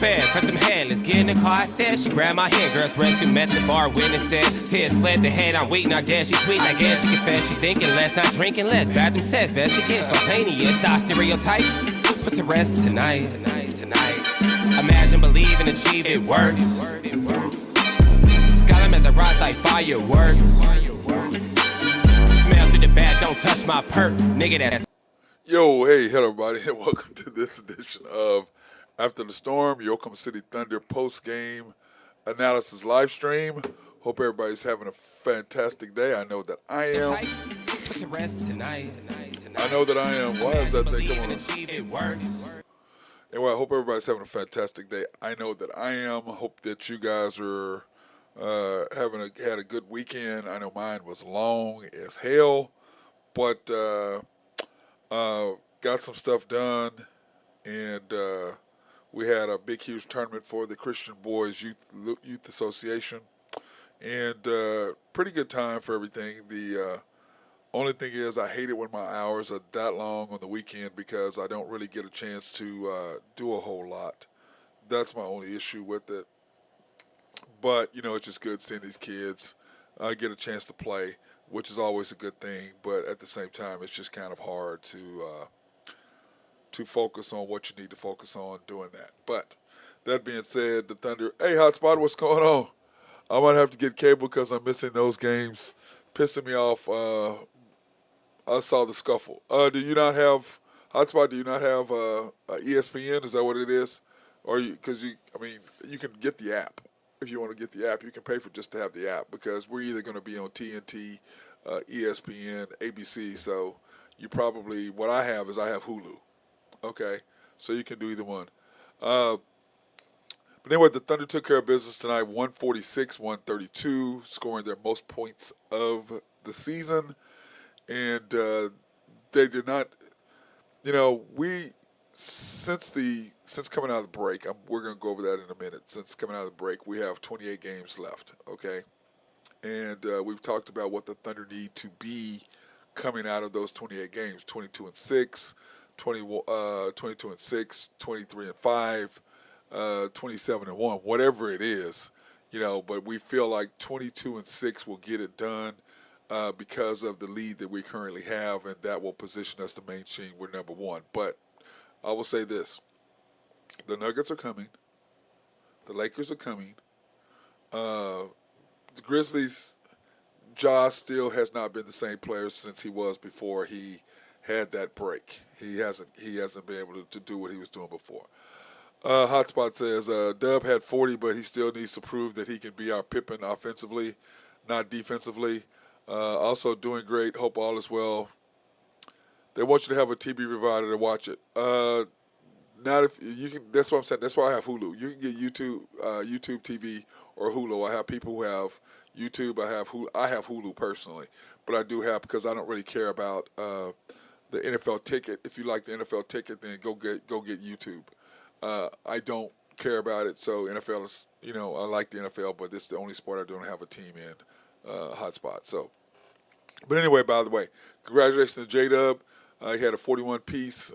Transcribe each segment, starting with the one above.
fed for some head. Let's get in the car, I said. She grabbed my hand. Girls resting, met the bar, witness said. Tears fled the head, I'm waiting, I guess. She tweet, I guess she confess. She thinking less, not drinking less. Bathroom says, best to get spontaneous. Our stereotype, put to rest tonight. Imagine, believe, and achieve, it works. Skyline as I rise like fireworks. Smell through the bag, don't touch my perk. Nigga, that's... Yo, hey, hello everybody, and welcome to this edition of After the Storm, your Oklahoma City Thunder post-game analysis live stream. Hope everybody's having a fantastic day. I know that I am. I know that I am. Why is that thing coming on? Anyway, I hope everybody's having a fantastic day. I know that I am. I hope that you guys are had a good weekend. I know mine was long as hell, but got some stuff done, and we had a big, huge tournament for the Christian Boys Youth Association, and pretty good time for everything. The only thing is I hate it when my hours are that long on the weekend because I don't really get a chance to do a whole lot. That's my only issue with it. But, you know, it's just good seeing these kids get a chance to play, which is always a good thing. But at the same time, it's just kind of hard to focus on what you need to focus on doing that. But that being said, the Thunder, hey, Hotspot, what's going on? I might have to get cable because I'm missing those games. Pissing me off. I saw the scuffle. Do you not have, Hotspot, do you not have ESPN? Is that what it is? Or because you can get the app. If you want to get the app, you can pay for just to have the app because we're either going to be on TNT, ESPN, ABC. So you probably, what I have is I have Hulu. Okay, so you can do either one. But anyway, the Thunder took care of business tonight, 146-132, scoring their most points of the season. And they did not, you know, since coming out of the break, we're going to go over that in a minute. Since coming out of the break, we have 28 games left, okay? And we've talked about what the Thunder need to be coming out of those 28 games, 22-6, 22-6, 23-5, 27-1, whatever it is, you know, but we feel like 22-6 will get it done because of the lead that we currently have, and that will position us to maintain we're number one. But I will say this. The Nuggets are coming. The Lakers are coming. The Grizzlies, Ja still has not been the same player since he was before he had that break. He hasn't been able to do what he was doing before. Hotspot says, Dub had 40, but he still needs to prove that he can be our Pippen offensively, not defensively. Also doing great. Hope all is well. They want you to have a TV provider to watch it. Not if you can. That's what I'm saying. That's why I have Hulu. You can get YouTube TV or Hulu. I have people who have YouTube. I have Hulu personally, but I do have because I don't really care about the NFL ticket. If you like the NFL ticket, then go get YouTube. I don't care about it. So NFL is, you know, I like the NFL, but this is the only sport I don't have a team in. Hotspot. So, but anyway, by the way, congratulations to J-Dub. He had a 41-piece.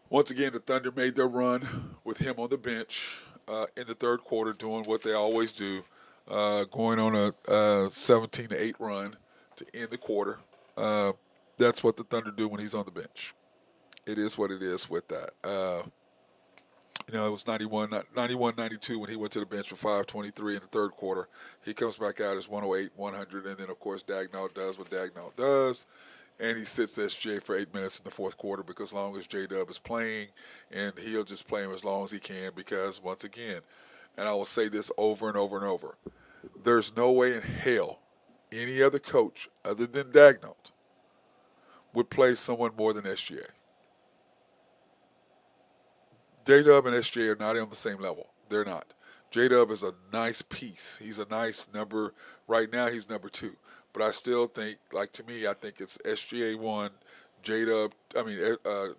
Once again, the Thunder made their run with him on the bench in the third quarter, doing what they always do, going on a 17-8 run to end the quarter. That's what the Thunder do when he's on the bench. It is what it is with that. You know, it was 91-92 when he went to the bench for 5:23 in the third quarter. He comes back out as 108, 100, and then, of course, Dagnall does what Dagnall does, and he sits SJ for 8 minutes in the fourth quarter because as long as J-Dub is playing, and he'll just play him as long as he can because, once again, and I will say this over and over and over, there's no way in hell any other coach other than Dagnall would play someone more than SGA. J-Dub and SJ are not on the same level. They're not. J-Dub is a nice piece. He's a nice number. Right now, he's number 2. But I still think, like, to me, I think it's SGA 1,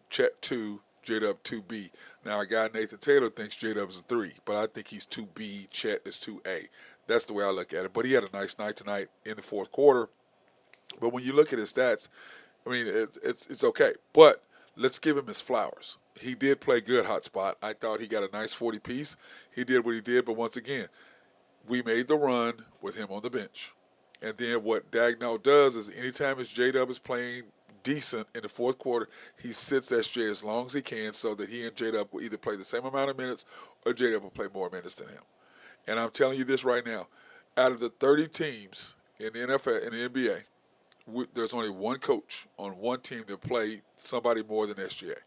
Chet 2, J-Dub 2B. Now, our guy Nathan Taylor thinks J-Dub is a 3, but I think he's 2B, Chet is 2A. That's the way I look at it. But he had a nice night tonight in the fourth quarter. But when you look at his stats, I mean, it's okay. But let's give him his flowers. He did play good, hotspot. I thought he got a nice 40 piece. He did what he did, but once again, we made the run with him on the bench. And then what Dagnall does is anytime his J-Dub is playing decent in the fourth quarter, he sits SJ as long as he can so that he and J-Dub will either play the same amount of minutes or J-Dub will play more minutes than him. And I'm telling you this right now, out of the 30 teams in the NFL, in the NBA, there's only one coach on one team that played somebody more than SGA.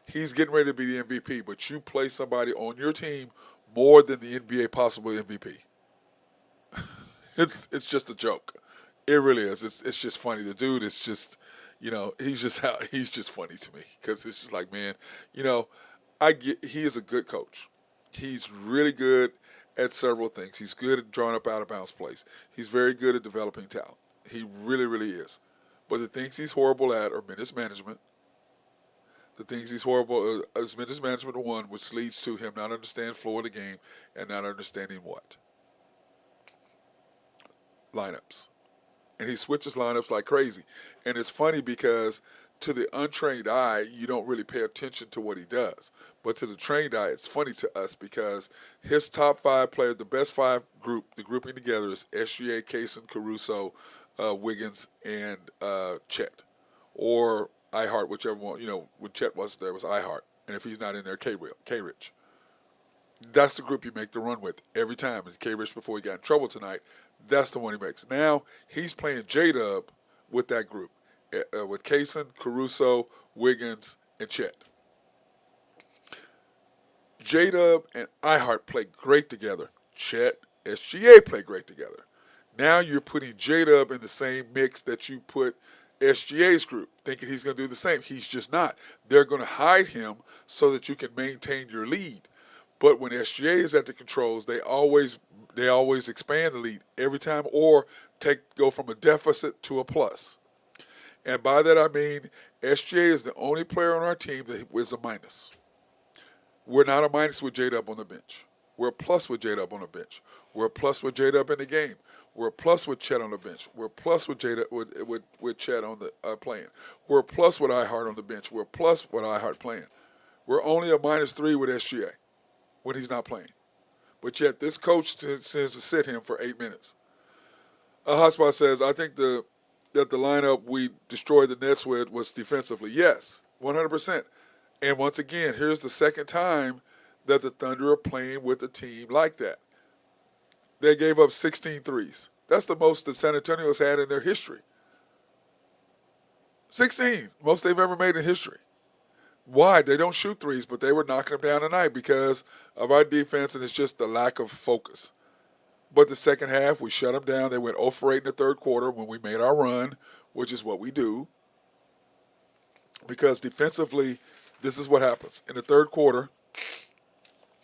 He's getting ready to be the MVP, but you play somebody on your team more than the NBA possible MVP. It's just a joke. It really is. It's just funny. The dude is just, he's just funny to me because it's just like, man, he is a good coach. He's really good at several things. He's good at drawing up out of bounds plays. He's very good at developing talent. He really, really is. But the things he's horrible at are minutes management. The things he's horrible is minutes management one, which leads to him not understanding flow of the game and not understanding what? Lineups. And he switches lineups like crazy. And it's funny because to the untrained eye, you don't really pay attention to what he does. But to the trained eye, it's funny to us because his top five players, the best five group, the grouping together is SGA, Kaysen, Caruso, Wiggins, and Chet. Or iHeart, whichever one, when Chet wasn't there, was iHeart. And if he's not in there, K-Rich. That's the group you make the run with every time. And K-Rich, before he got in trouble tonight, that's the one he makes. Now, he's playing J-Dub with that group, with Kaysen, Caruso, Wiggins, and Chet. J-Dub and iHeart play great together. Chet, SGA play great together. Now you're putting J-Dub in the same mix that you put SGA's group, thinking he's going to do the same. He's just not. They're going to hide him so that you can maintain your lead. But when SGA is at the controls, they always expand the lead every time or go from a deficit to a plus. And by that I mean SGA is the only player on our team that is a minus. We're not a minus with J-Dub on the bench. We're a plus with J-Dub on the bench. We're a plus with J-Dub in the game. We're a plus with Chet on the bench. We're a plus with J-Dub with Chet on the playing. We're a plus with iHeart on the bench. We're a plus with iHeart playing. We're only a -3 with SGA when he's not playing. But yet this coach says to sit him for 8 minutes. Hotspot says, I think that the lineup we destroyed the Nets with was defensively. Yes, 100%. And once again, here's the second time that the Thunder are playing with a team like that. They gave up 16 threes. That's the most that San Antonio's had in their history. 16, most they've ever made in history. Why? They don't shoot threes, but they were knocking them down tonight because of our defense, and it's just the lack of focus. But the second half, we shut them down. They went 0 for 8 in the third quarter when we made our run, which is what we do. Because defensively, this is what happens. In the third quarter,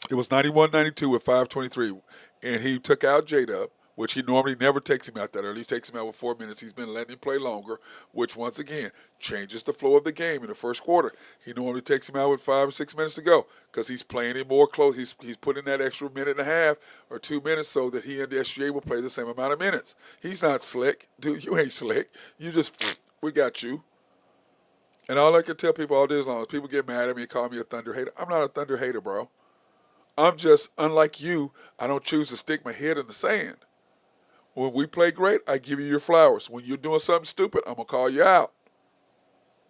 it was 91-92 with 5:23, and he took out J-Dub, which he normally never takes him out that early. He takes him out with 4 minutes. He's been letting him play longer, which once again changes the flow of the game in the first quarter. He normally takes him out with 5 or 6 minutes to go because he's playing him more close. He's putting that extra minute and a half or 2 minutes so that he and the SGA will play the same amount of minutes. He's not slick. Dude, you ain't slick. You just, we got you. And all I can tell people all day long is people get mad at me and call me a Thunder hater. I'm not a Thunder hater, bro. I'm just, unlike you, I don't choose to stick my head in the sand. When we play great, I give you your flowers. When you're doing something stupid, I'm going to call you out.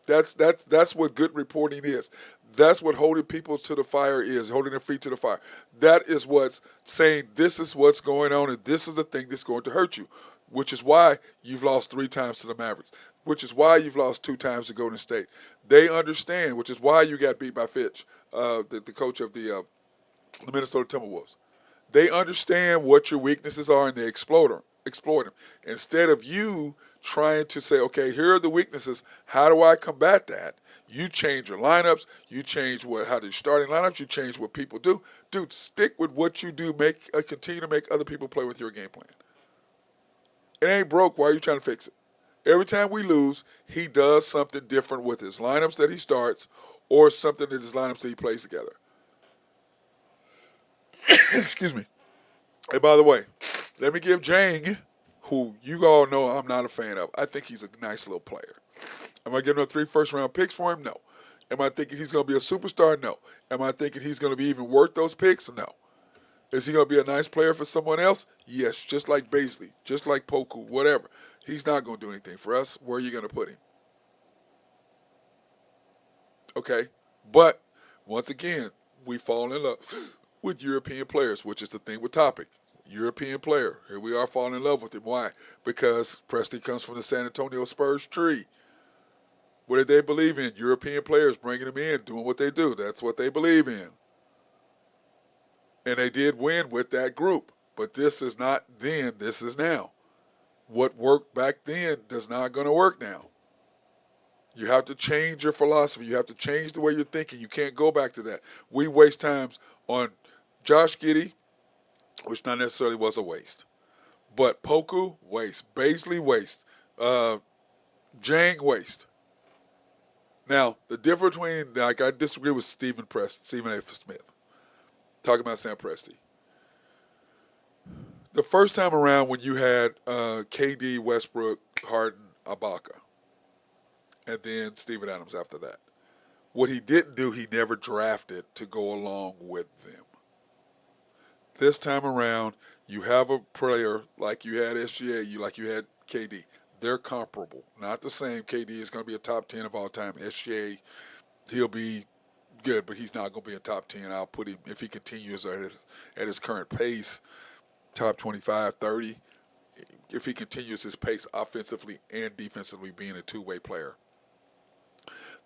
That's what good reporting is. That's what holding people to the fire is, holding their feet to the fire. That is what's saying this is what's going on and this is the thing that's going to hurt you, which is why you've lost 3 times to the Mavericks, which is why you've lost 2 times to Golden State. They understand, which is why you got beat by Fitch, the coach of the Minnesota Timberwolves. They understand what your weaknesses are and they exploit them. Instead of you trying to say, okay, here are the weaknesses, how do I combat that? You change your lineups, you change how the starting lineups, you change what people do. Dude, stick with what you do. Continue to make other people play with your game plan. It ain't broke. Why are you trying to fix it? Every time we lose, he does something different with his lineups that he starts or something in his lineups that he plays together. Excuse me. And by the way, let me give Jang, who you all know I'm not a fan of. I think he's a nice little player. Am I giving up 3 first-round picks for him? No. Am I thinking he's going to be a superstar? No. Am I thinking he's going to be even worth those picks? No. Is he going to be a nice player for someone else? Yes, just like Baisley, just like Poku, whatever. He's not going to do anything for us. Where are you going to put him? Okay? But, once again, we fall in love with European players, which is the thing with Topic. European player. Here we are falling in love with him. Why? Because Presti comes from the San Antonio Spurs tree. What did they believe in? European players, bringing them in, doing what they do. That's what they believe in. And they did win with that group. But this is not then, this is now. What worked back then does not going to work now. You have to change your philosophy. You have to change the way you're thinking. You can't go back to that. We waste times on Josh Giddey, which not necessarily was a waste. But Poku, waste. Baisley, waste. Jang, waste. Now, the difference between, like, I disagree with Stephen A. Smith, talking about Sam Presti. The first time around when you had KD, Westbrook, Harden, Ibaka, and then Steven Adams after that, what he didn't do, he never drafted to go along with them. This time around, you have a player like you had SGA, like you had KD. They're comparable. Not the same. KD is going to be a top 10 of all time. SGA, he'll be good, but he's not going to be a top 10. I'll put him, if he continues at his current pace, top 25, 30. If he continues his pace offensively and defensively, being a two-way player,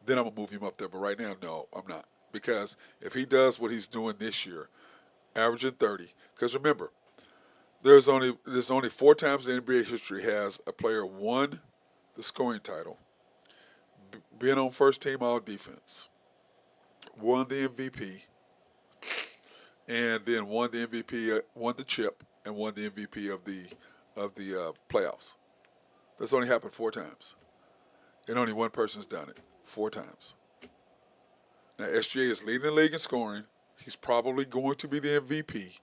then I'm going to move him up there. But right now, no, I'm not. Because if he does what he's doing this year, averaging 30, because remember, there's only 4 times in NBA history has a player won the scoring title, been on first team all defense, won the MVP, and then won the MVP, won the chip, and won the MVP of the playoffs. That's only happened 4 times, and only one person's done it 4 times. Now SGA is leading the league in scoring. He's probably going to be the MVP.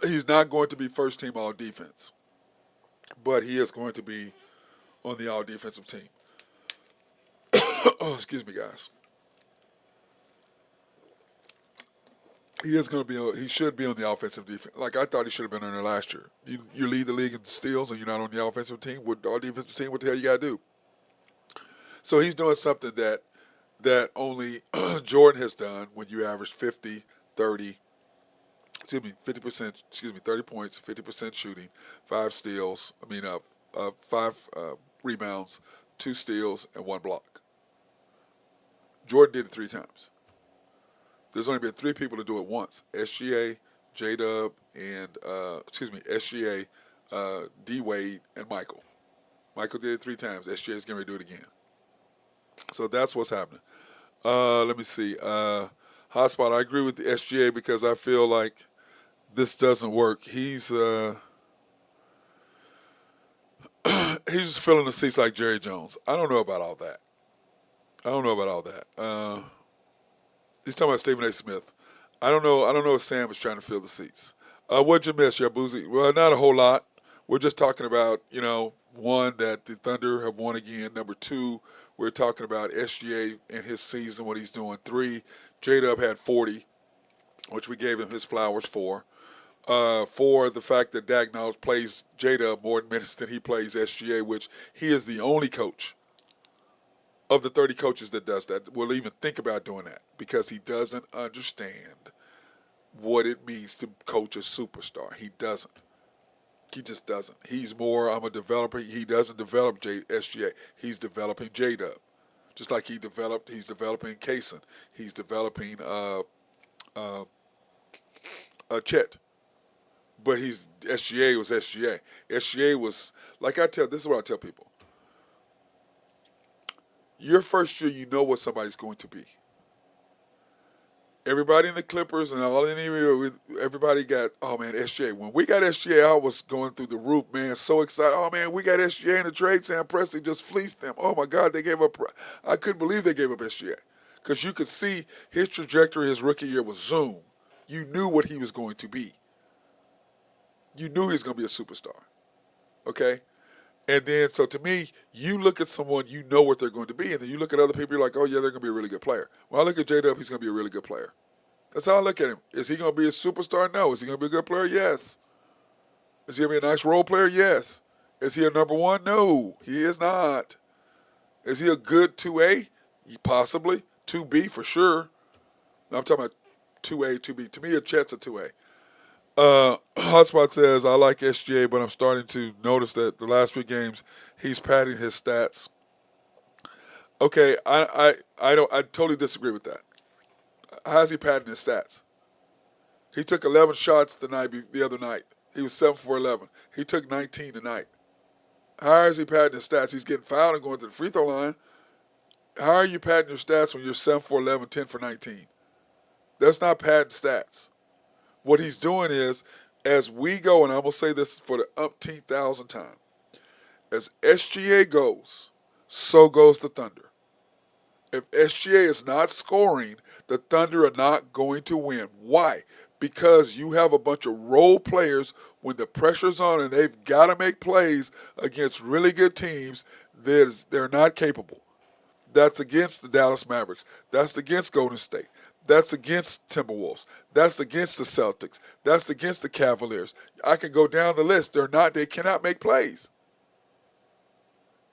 He's not going to be first team all defense, but he is going to be on the all defensive team. Oh, excuse me, guys. He should be on the offensive defense. Like, I thought he should have been on there last year. You lead the league in steals and you're not on the offensive team. With all defensive team, what the hell you got to do? So he's doing something that only Jordan has done when you average 50, 30, 50%, 30 points, 50% shooting, 5 steals, 5 rebounds, 2 steals, and 1 block. Jordan did it 3 times. There's only been 3 people to do it once: SGA, J-Dub, and SGA, D-Wade, and Michael. Michael did it 3 times. SGA is going to do it again. So that's what's happening. Let me see. Hotspot, I agree with the SGA because I feel like this doesn't work. He's just filling the seats like Jerry Jones. I don't know about all that. He's talking about Stephen A. Smith. I don't know if Sam is trying to fill the seats. What'd you miss, Yabuzi? Well, not a whole lot. We're just talking about, one, that the Thunder have won again. Number 2, we're talking about SGA and his season, what he's doing. 3, J-Dub had 40, which we gave him his flowers for. 4, the fact that Dagnall plays J-Dub more minutes than he plays SGA, which he is the only coach of the 30 coaches that does that, will even think about doing that, because he doesn't understand what it means to coach a superstar. He doesn't. He just doesn't. He's more, I'm a developer. He doesn't develop SGA. He's developing J-Dub. Just like he's developing Kaysen. He's developing Chet. But SGA was SGA. SGA was, this is what I tell people. Your first year, you know what somebody's going to be. Everybody in the Clippers and all in the area, everybody got, oh man, SGA. When we got SGA, I was going through the roof, man, so excited. Oh man, we got SGA in the trade. Sam Presti just fleeced them. Oh my God, they gave up. I couldn't believe they gave up SGA. Because you could see his trajectory his rookie year was zoom. You knew what he was going to be. You knew he was going to be a superstar. Okay? And then, so to me, you look at someone, you know what they're going to be, and then you look at other people, you're like, oh yeah, they're going to be a really good player. When I look at J-Dub, he's going to be a really good player. That's how I look at him. Is he going to be a superstar? No. Is he going to be a good player? Yes. Is he going to be a nice role player? Yes. Is he a number one? No, he is not. Is he a good 2A? Possibly. 2B for sure. No, I'm talking about 2A, 2B. To me, a Chet's a 2A. Hotspot says, I like SGA, but I'm starting to notice that the last few games, he's padding his stats. Okay, I totally disagree with that. How's he padding his stats? He took 11 shots the other night. He was 7 for 11. He took 19 tonight. How is he padding his stats? He's getting fouled and going to the free throw line. How are you padding your stats when you're 7 for 11, 10 for 19? That's not padding stats. What he's doing is, as we go, and I'm going to say this for the umpteenth thousand time, as SGA goes, so goes the Thunder. If SGA is not scoring, the Thunder are not going to win. Why? Because you have a bunch of role players when the pressure's on and they've got to make plays against really good teams, they're not capable. That's against the Dallas Mavericks. That's against Golden State. That's against Timberwolves. That's against the Celtics. That's against the Cavaliers. I can go down the list. They cannot make plays.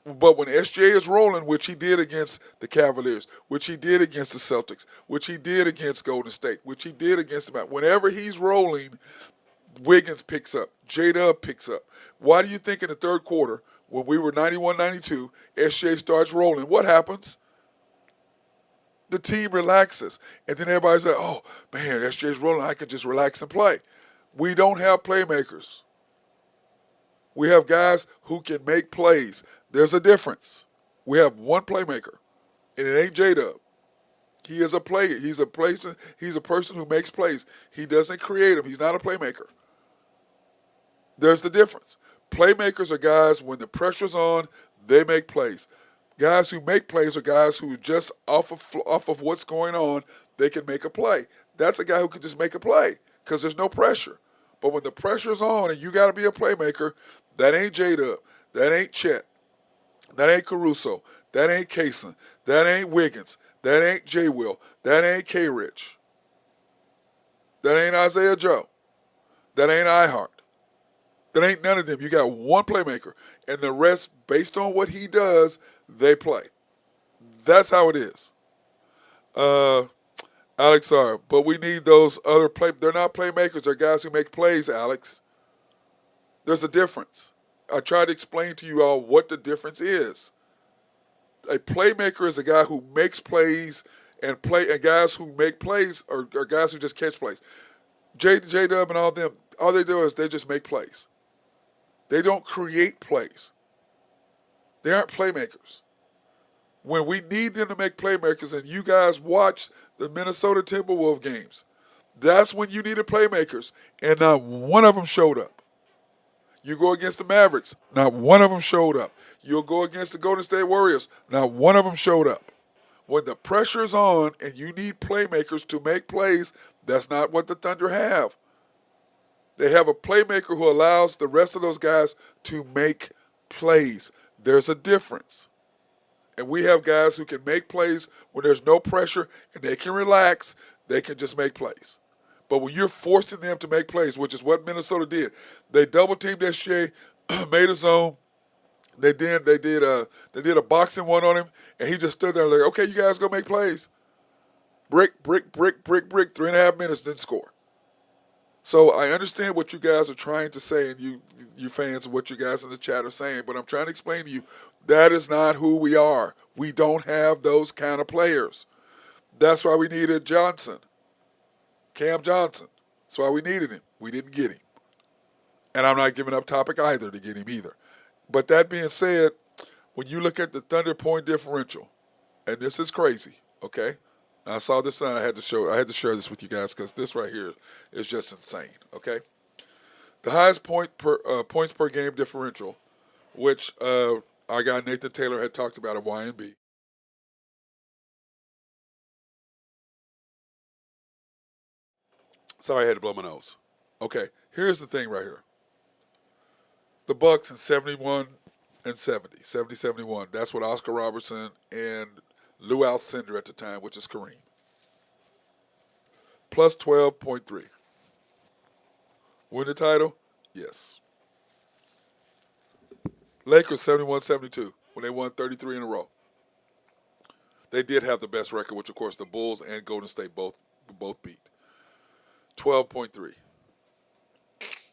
But when SGA is rolling, which he did against the Cavaliers, which he did against the Celtics, which he did against Golden State, which he did against the Mavericks, whenever he's rolling, Wiggins picks up. J-Dub picks up. Why do you think in the third quarter, when we were 91-92, SGA starts rolling? What happens? The team relaxes. And then everybody's like, oh, man, SJ's rolling. I can just relax and play. We don't have playmakers. We have guys who can make plays. There's a difference. We have one playmaker, and it ain't J-Dub. He is a player. He's a person who makes plays. He doesn't create them. He's not a playmaker. There's the difference. Playmakers are guys, when the pressure's on, they make plays. Guys who make plays are guys who just off of what's going on, they can make a play. That's a guy who can just make a play because there's no pressure. But when the pressure's on and you got to be a playmaker, that ain't J-Dub. That ain't Chet. That ain't Caruso. That ain't Kaysen. That ain't Wiggins. That ain't J. Will. That ain't K-Rich. That ain't Isaiah Joe. That ain't iHeart. That ain't none of them. You got one playmaker. And the rest, based on what he does, they play. That's how it is. Alex R. But we need those other they're not playmakers. They're guys who make plays, Alex. There's a difference. I tried to explain to you all what the difference is. A playmaker is a guy who makes plays and guys who make plays are guys who just catch plays. J-Dub and all them, all they do is they just make plays. They don't create plays. They aren't playmakers. When we need them to make playmakers, and you guys watch the Minnesota Timberwolves games, that's when you needed playmakers, and not one of them showed up. You go against the Mavericks, not one of them showed up. You'll go against the Golden State Warriors, not one of them showed up. When the pressure's on and you need playmakers to make plays, that's not what the Thunder have. They have a playmaker who allows the rest of those guys to make plays. There's a difference. And we have guys who can make plays when there's no pressure and they can relax, they can just make plays. But when you're forcing them to make plays, which is what Minnesota did, they double-teamed SGA, made a zone. They did a boxing one on him, and he just stood there like, okay, you guys go make plays. Brick, 3.5 minutes, didn't score. So I understand what you guys are trying to say, and you fans and what you guys in the chat are saying, but I'm trying to explain to you, that is not who we are. We don't have those kind of players. That's why we needed Johnson. Cam Johnson. That's why we needed him. We didn't get him. And I'm not giving up topic either to get him either. But that being said, when you look at the Thunder point differential, and this is crazy, okay? I saw this and I had to share this with you guys because this right here is just insane, okay? The highest points per game differential, which our guy Nathan Taylor had talked about at YNB. Sorry, I had to blow my nose. Okay, here's the thing right here. The Bucks in 71 and 70, 70, 71. That's what Oscar Robertson and Lou Alcindor at the time, which is Kareem. Plus 12.3. Win the title? Yes. Lakers 71-72 when they won 33 in a row. They did have the best record, which of course the Bulls and Golden State both beat. 12.3.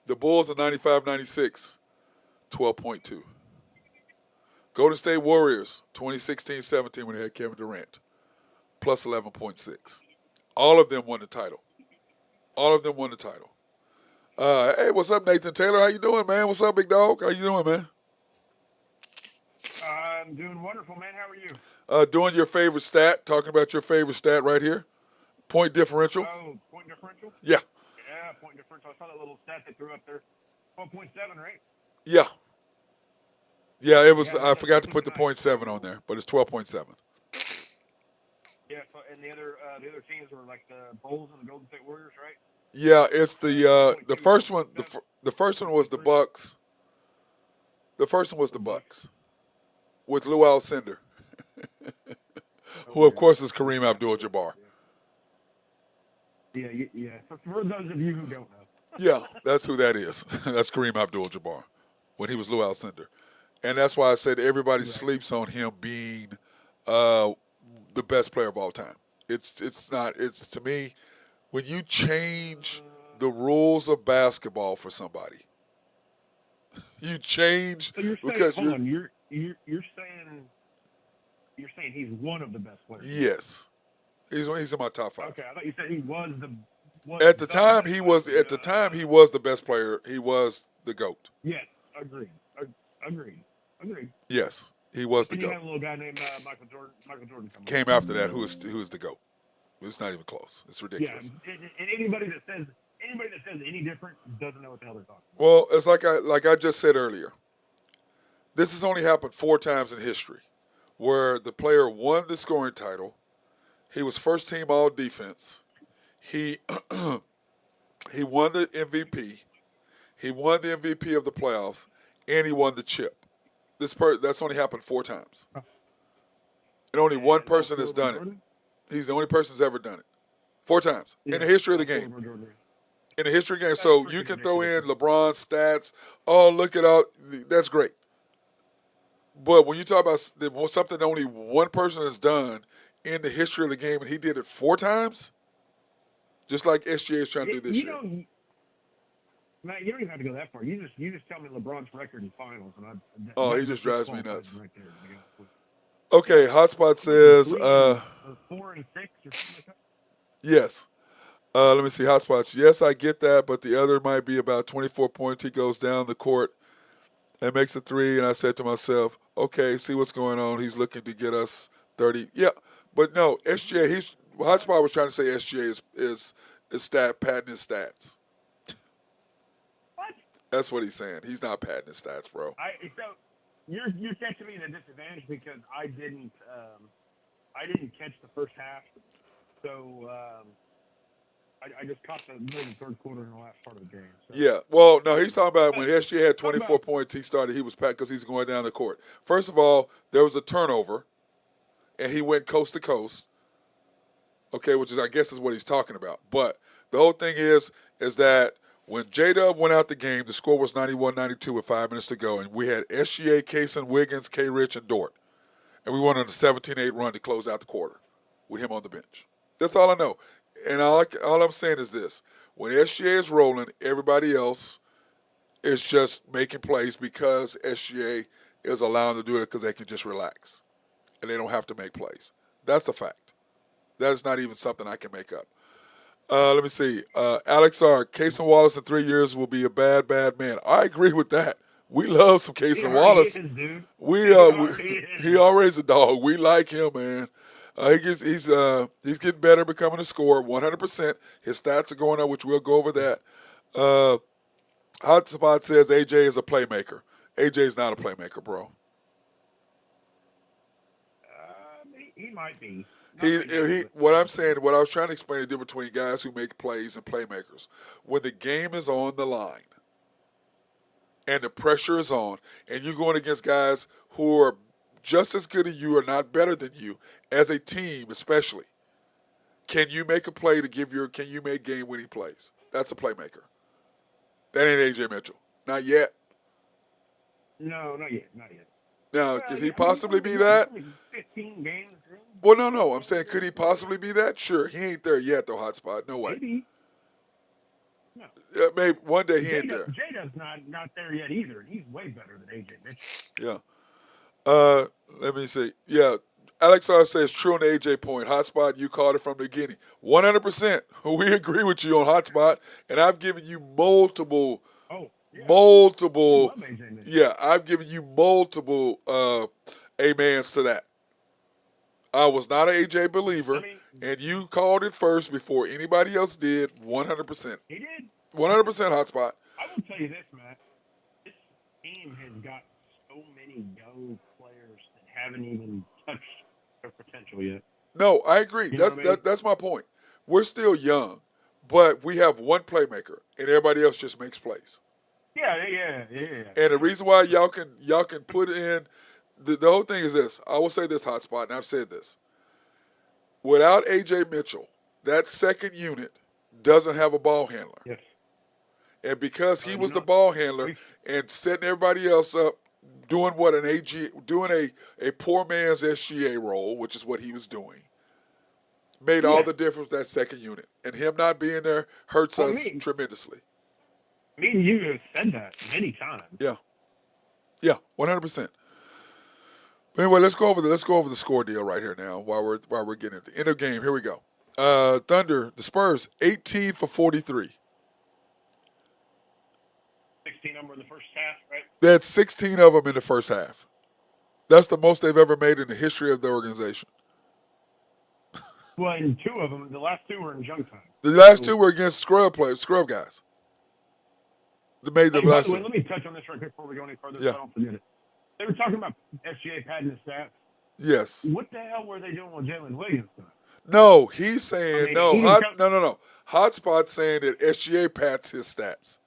The Bulls in 95-96, 12.2. Golden State Warriors 2016-17 when they had Kevin Durant, plus 11.6. All of them won the title. All of them won the title. Hey, what's up, Nathan Taylor? How you doing, man? What's up, big dog? How you doing, man? I'm doing wonderful, man. How are you? Doing your favorite stat, talking about your favorite stat right here. Point differential. Oh, point differential? Yeah. Yeah, point differential. I saw that little stat they threw up there. 12.7, right? Yeah. Yeah, it was. Yeah, I forgot to put the nice. 0.7 on there, but it's 12.7. Yeah, so, and the other teams were like the Bulls and the Golden State Warriors, right? Yeah, it's the first one. The first one was the Bucks. The first one was the Bucks with Lou Alcindor, who of course is Kareem Abdul-Jabbar. Yeah. So for those of you who don't know. Yeah, that's who that is. That's Kareem Abdul-Jabbar when he was Lou Alcindor, and that's why I said everybody sleeps on him being the best player of all time. It's not. It's to me when you change the rules of basketball for somebody. You change So you're saying, because hold on, you're saying he's one of the best players. Yes, he's in my top 5. Okay, I thought you said he was the. At the time, he was the best player. He was the GOAT. Yes, agreed. Yes, he was the And you GOAT. had a little guy named Michael Jordan Came after that, who is the GOAT. It's not even close. It's ridiculous. Yeah, and anybody that says any different doesn't know what the hell they're talking about. Well, it's like I just said earlier. This has only happened 4 times in history, where the player won the scoring title. He was first team all defense. He he won the MVP. He won the MVP of the playoffs, and he won the chip. That's only happened 4 times, and only one person has done it. He's the only person that's ever done it. 4 times in the history of the game. In the history of the game. So you can throw in LeBron's stats. Oh, look at all. That's great. But when you talk about something that only one person has done in the history of the game, and he did it 4 times, just like SGA is trying to do this year. Matt, you don't even have to go that far. You just tell me LeBron's record in finals, and he just drives me nuts. Right there, okay, Hotspot says 4 and 6 or something like that. Yes. Let me see. Hotspots. Yes, I get that, but the other might be about 24 points. He goes down the court and makes a 3, and I said to myself, okay, see what's going on. He's looking to get us 30. Yeah, but no, SGA. Hotspot was trying to say SGA is padding his stats. What? That's what he's saying. He's not padding his stats, bro. So you're catching me at a disadvantage because I didn't catch the first half, so I just caught the middle of the third quarter in the last part of the game. So. Yeah, well, no, he's talking about when SGA had 24 points, he was packed because he's going down the court. First of all, there was a turnover, and he went coast to coast, okay, which is, I guess, is what he's talking about. But the whole thing is that when J-Dub went out the game, the score was 91-92 with 5 minutes to go, and we had SGA, Kaysen, Wiggins, K-Rich, and Dort. And we went on a 17-8 run to close out the quarter with him on the bench. That's all I know. And all I'm saying is this. When SGA is rolling, everybody else is just making plays because SGA is allowing them to do it because they can just relax. And they don't have to make plays. That's a fact. That is not even something I can make up. Let me see. Alex R. Kaysen Wallace in 3 years will be a bad, bad man. I agree with that. We love some Kaysen Wallace. He already is a dog. We like him, man. He's getting better, becoming a scorer, 100%. His stats are going up, which we'll go over that. Hotspot says AJ is a playmaker. AJ is not a playmaker, bro. He might be. What I'm saying, what I was trying to explain the difference between guys who make plays and playmakers. When the game is on the line, and the pressure is on, and you're going against guys who are just as good as you or not better than you as a team, especially. Can you make a play to can you make game-winning plays? That's a playmaker. That ain't A.J. Mitchell. Not yet. No, not yet. Not yet. Now, Well, could yeah, he possibly be he's that? only 15 games in. Well, no. I'm saying, could he possibly be that? Sure. He ain't there yet, though, Hotspot. No way. Maybe. No. Maybe one day he ain't there. Jada's not there yet either, and he's way better than A.J. Mitchell. Yeah. Let me see. Yeah. Alex R says true on the AJ point. Hotspot, you called it from the beginning. 100%. We agree with you on Hotspot, and I've given you multiple. Oh, yeah. Multiple. I love A.J. Mitchell. Yeah, I've given you multiple amens to that. I was not an AJ believer, and you called it first before anybody else did. 100%. He did. 100% Hotspot. I will tell you this, Matt. This team has got so many young players that haven't even touched their potential yet. No, I agree. That's my point. We're still young, but we have one playmaker, and everybody else just makes plays. Yeah. And the reason why y'all can put in the whole thing is this. I will say this, Hotspot, and I've said this. Without A.J. Mitchell, that second unit doesn't have a ball handler. Yes. And because he was the ball handler and setting everybody else up, doing what doing a poor man's SGA role, which is what he was doing, made all the difference that second unit. And him not being there hurts us tremendously. Me and you have said that many times. Yeah. Yeah, 100%. But anyway, let's go over the score deal right here now while we're getting at the end of the game. Here we go. Thunder, the Spurs, 18 for 43. 16 number in the first half, right? They had 16 of them in the first half. That's the most they've ever made in the history of the organization. Well, and two of them, the last two were in junk time. The last two were against scrub guys. They made the last two. Let me touch on this right quick before we go any further so I don't forget it. They were talking about SGA padding his stats. Yes. What the hell were they doing with Jalen Williams? No, he's saying no. Hotspot's saying that SGA pads his stats.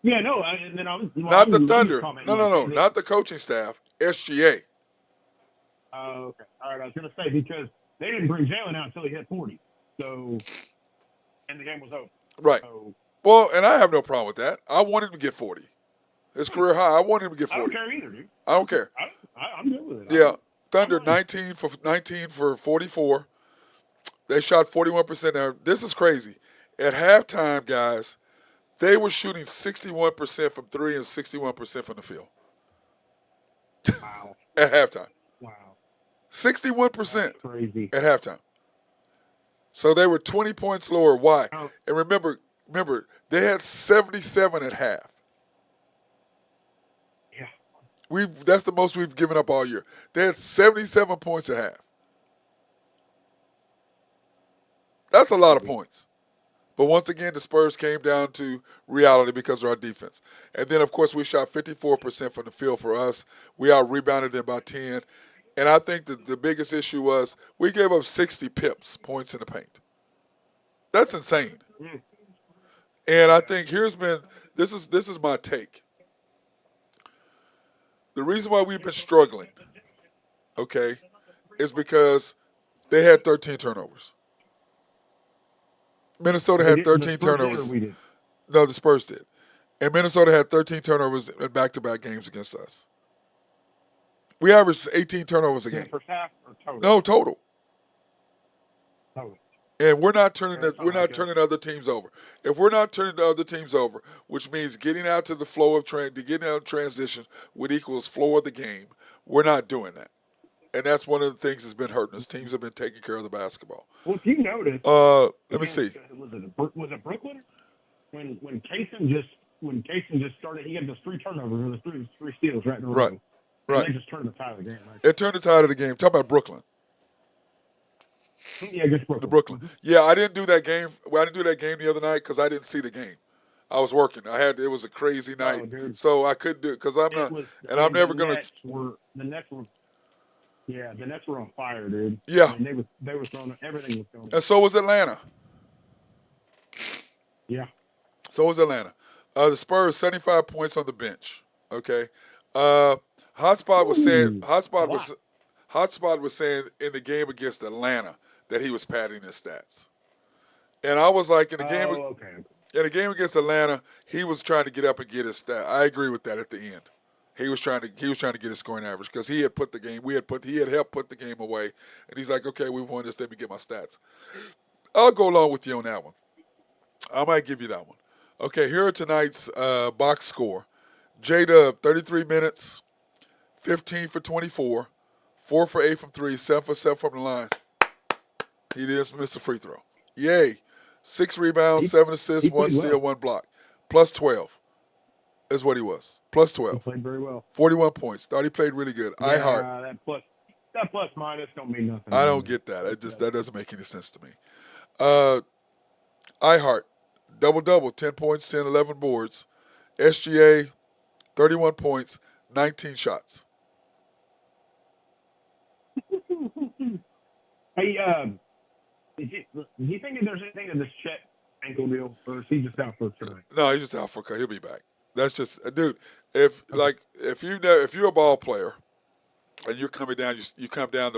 Yeah, no. And then not the Thunder. No. Not the coaching staff. SGA. Oh, okay. All right. I was going to say because they didn't bring Jalen out until he hit 40. So, and the game was over. Right. So, well, and I have no problem with that. I want him to get 40. His career high. I want him to get 40. I don't care either, dude. I don't care. I'm good with it. Yeah. Thunder 19 for 44. They shot 41%. Now, this is crazy. At halftime, guys, they were shooting 61% from three and 61% from the field. Wow. At halftime. Wow. 61% crazy. At halftime. So they were 20 points lower. Why? Oh. And remember, they had 77 at half. Yeah. That's the most we've given up all year. They had 77 points at half. That's a lot of points. But once again, the Spurs came down to reality because of our defense. And then, of course, we shot 54% from the field for us. We out-rebounded them by 10. And I think that the biggest issue was we gave up 60 points in the paint. That's insane. And I think this is my take. The reason why we've been struggling, okay, is because they had 13 turnovers. Minnesota had 13 turnovers. No, the Spurs did. And Minnesota had 13 turnovers in back-to-back games against us. We averaged 18 turnovers a game. First half or total? No, total. Total. And we're not turning other teams over. If we're not turning the other teams over, which means getting out to the flow of getting out of transition, which equals flow of the game, we're not doing that. And that's one of the things that's been hurting us. Teams have been taking care of the basketball. Well, if you notice, let me see. Was it Brooklyn when Kaysen just started? He had those 3 turnovers or the three steals right in a row. Right. They just turned the tide of the game. Right? It turned the tide of the game. Talk about Brooklyn. Yeah, against Brooklyn. The Brooklyn. Yeah, I didn't do that game. Well, I didn't do that game the other night because I didn't see the game. I was working. It was a crazy night, so I couldn't do it because I'm never gonna. The Nets were on fire, dude. Yeah, I mean, they were throwing everything was going. And so was Atlanta. Yeah. So was Atlanta. The Spurs 75 points on the bench. Okay. Uh, Hotspot was saying Ooh, a Hotspot lot. was Hotspot was saying in the game against Atlanta that he was padding his stats, and I was like Oh, okay. in the game against Atlanta, he was trying to get up and get his stat. I agree with that at the end. He was trying to get his scoring average because he had put the game he had helped put the game away, and he's like, okay, we've won this. Let me get my stats. I'll go along with you on that one. I might give you that one. Okay, here are tonight's box score. J Dub, 33 minutes, 15 for 24, 4 for 8 from 3, 7 for 7 from the line. He didn't miss a free throw. Yay. 6 rebounds, He 7 assists, he 1 played steal, well. 1 block. Plus 12 is what he was. Plus He 12. played very well. 41 points. Thought he played really good. I heart. Yeah, that plus minus don't mean nothing. I to don't me. get that. That doesn't make any sense to me. I heart. Double-double, 10 points, 10, 11 boards. SGA, 31 points, 19 shots. Hey, do you think that there's anything to this Chet ankle deal, or is he just out for tonight? No, he's just out for a he'll be back. That's just dude. If you're a ball player and you're coming down, you come down.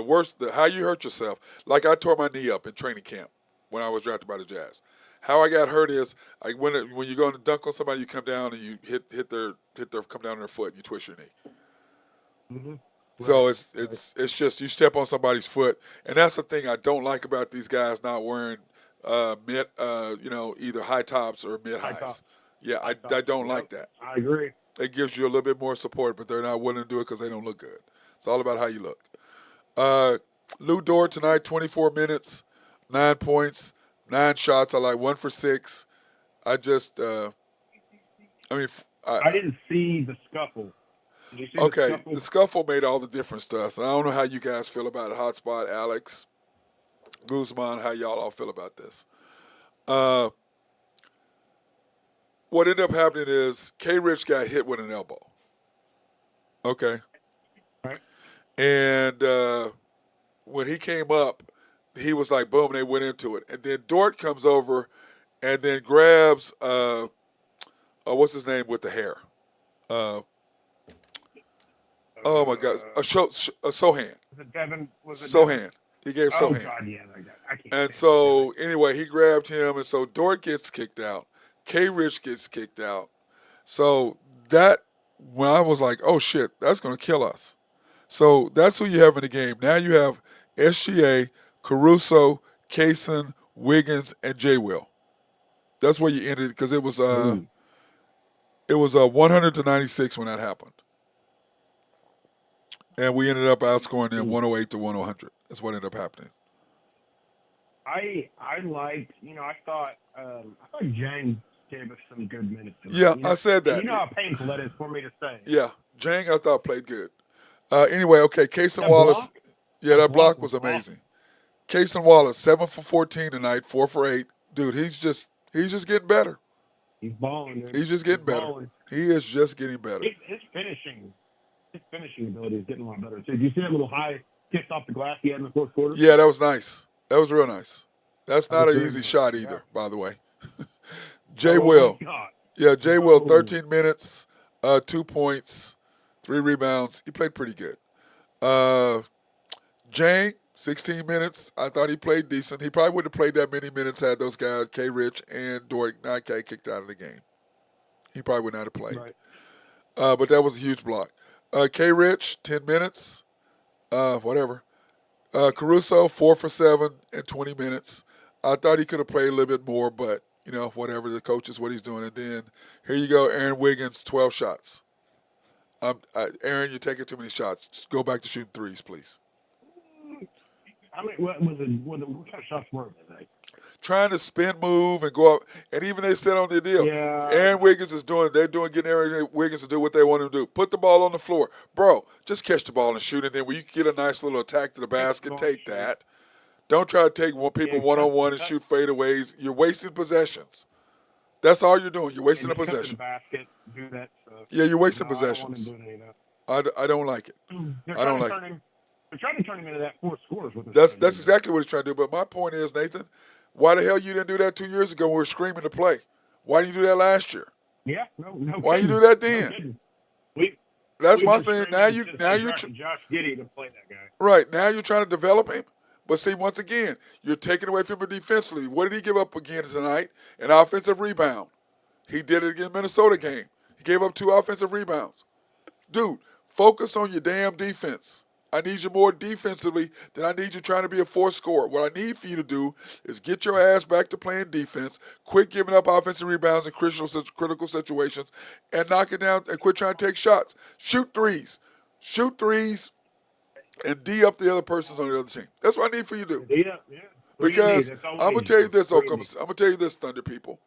How you hurt yourself. Like I tore my knee up in training camp when I was drafted by the Jazz. How I got hurt is like when you go to dunk on somebody, you come down and you hit their come down on their foot and you twist your knee. Mm-hmm. So it's just you step on somebody's foot, and that's the thing I don't like about these guys not wearing either high tops or mid High highs. top. Yeah, High I top. don't Yep, like that. I agree. It gives you a little bit more support, but they're not willing to do it because they don't look good. It's all about how you look. Lou Dort tonight, 24 minutes, 9 points, 9 shots. I like 1 for 6. I just, I didn't see the scuffle. Did you see the okay, scuffle? the scuffle made all the difference to us. And I don't know how you guys feel about it. Hotspot, Alex, Guzman, how y'all all feel about this. What ended up happening is K. Rich got hit with an elbow. Okay. Right. And when he came up, he was like, boom, they went into it. And then Dort comes over and then grabs, what's his name with the hair? Oh, my God. Sohan. Was it Devin? Was it Sohan. He gave Oh, Sohan. God, yeah. I can't And stand so, anyway, he grabbed him. And so Dort gets kicked out. K. Rich gets kicked out. So when I was like, oh, shit, that's going to kill us. So that's who you have in the game. Now you have SGA, Caruso, Kaysen, Wiggins, and J. Will. That's where you ended because it was 100-96 when that happened. And we ended up outscoring them 108-100. That's what ended up happening. I liked, I thought Jang gave us some good minutes tonight. Yeah, I said that. You know how painful that is for me to say. Yeah, Jang I thought played good. Anyway, okay, Kaysen That Wallace. block? Yeah, that block was awesome. amazing. Kaysen Wallace, 7 for 14 tonight, 4 for 8. Dude, he's just getting better. He's balling, dude. He's just getting better. Balling. He is just getting better. His finishing ability is getting a lot better too. Do you see that little high kick off the glass he had in the fourth quarter? Yeah, that was nice. That was real nice. That's not an very easy nice. shot Yeah. either, by the way. Jay Oh, Will. my God. Yeah, Jay Will, Oh. 13 minutes, 2 points, 3 rebounds. He played pretty good. Jang, 16 minutes. I thought he played decent. He probably wouldn't have played that many minutes had those guys, K. Rich and Dort, not K, kicked out of the game. He probably would not have played. Right. But that was a huge block. K. Rich, 10 minutes. Whatever. Caruso, 4 for 7 in 20 minutes. I thought he could have played a little bit more, but, whatever. The coach is what he's doing. And then here you go, Aaron Wiggins, 12 shots. Aaron, you're taking too many shots. Just go back to shooting threes, please. I mean, what kind of shots were they? Trying to spin move and go up. And even they said on the deal, Yeah. Aaron Wiggins getting Aaron Wiggins to do what they want him to do. Put the ball on the floor. Bro, just catch the ball and shoot it. And then when you get a nice little attack to the basket, take that. Don't try to take people one-on-one and shoot fadeaways. You're wasting possessions. That's all you're doing. You're wasting a Cut to the possession. basket, do that stuff. Yeah, you're wasting No, I don't want him possessions. doing any of that. I don't like it. They're I don't trying to like turn him. They're trying to turn him into that fourth scorer. That's exactly what he's trying to do. But my point is, Nathan, why the hell you didn't do that 2 years ago when we were screaming to play? Why didn't you do that last year? Yeah, no Why you kidding. do that No then? kidding. We That's we've my been thing. screaming since Now they you drafted Josh Giddey to play that guy. right now you're trying to develop him. But see, once again, you're taking away from him defensively. What did he give up again tonight? An offensive rebound. He did it against Minnesota game. He gave up 2 offensive rebounds. Dude, focus on your damn defense. I need you more defensively than I need you trying to be a force scorer. What I need for you to do is get your ass back to playing defense, quit giving up offensive rebounds in critical situations, and knock it down and quit trying to take shots. Shoot threes. Shoot threes and D up the other persons on the other team. That's what I need for you to do. Yeah. 3 and D. Because That's all I'm we gonna need. tell you this, 3 and Oklahoma. D. I'm gonna tell you this, Thunder people.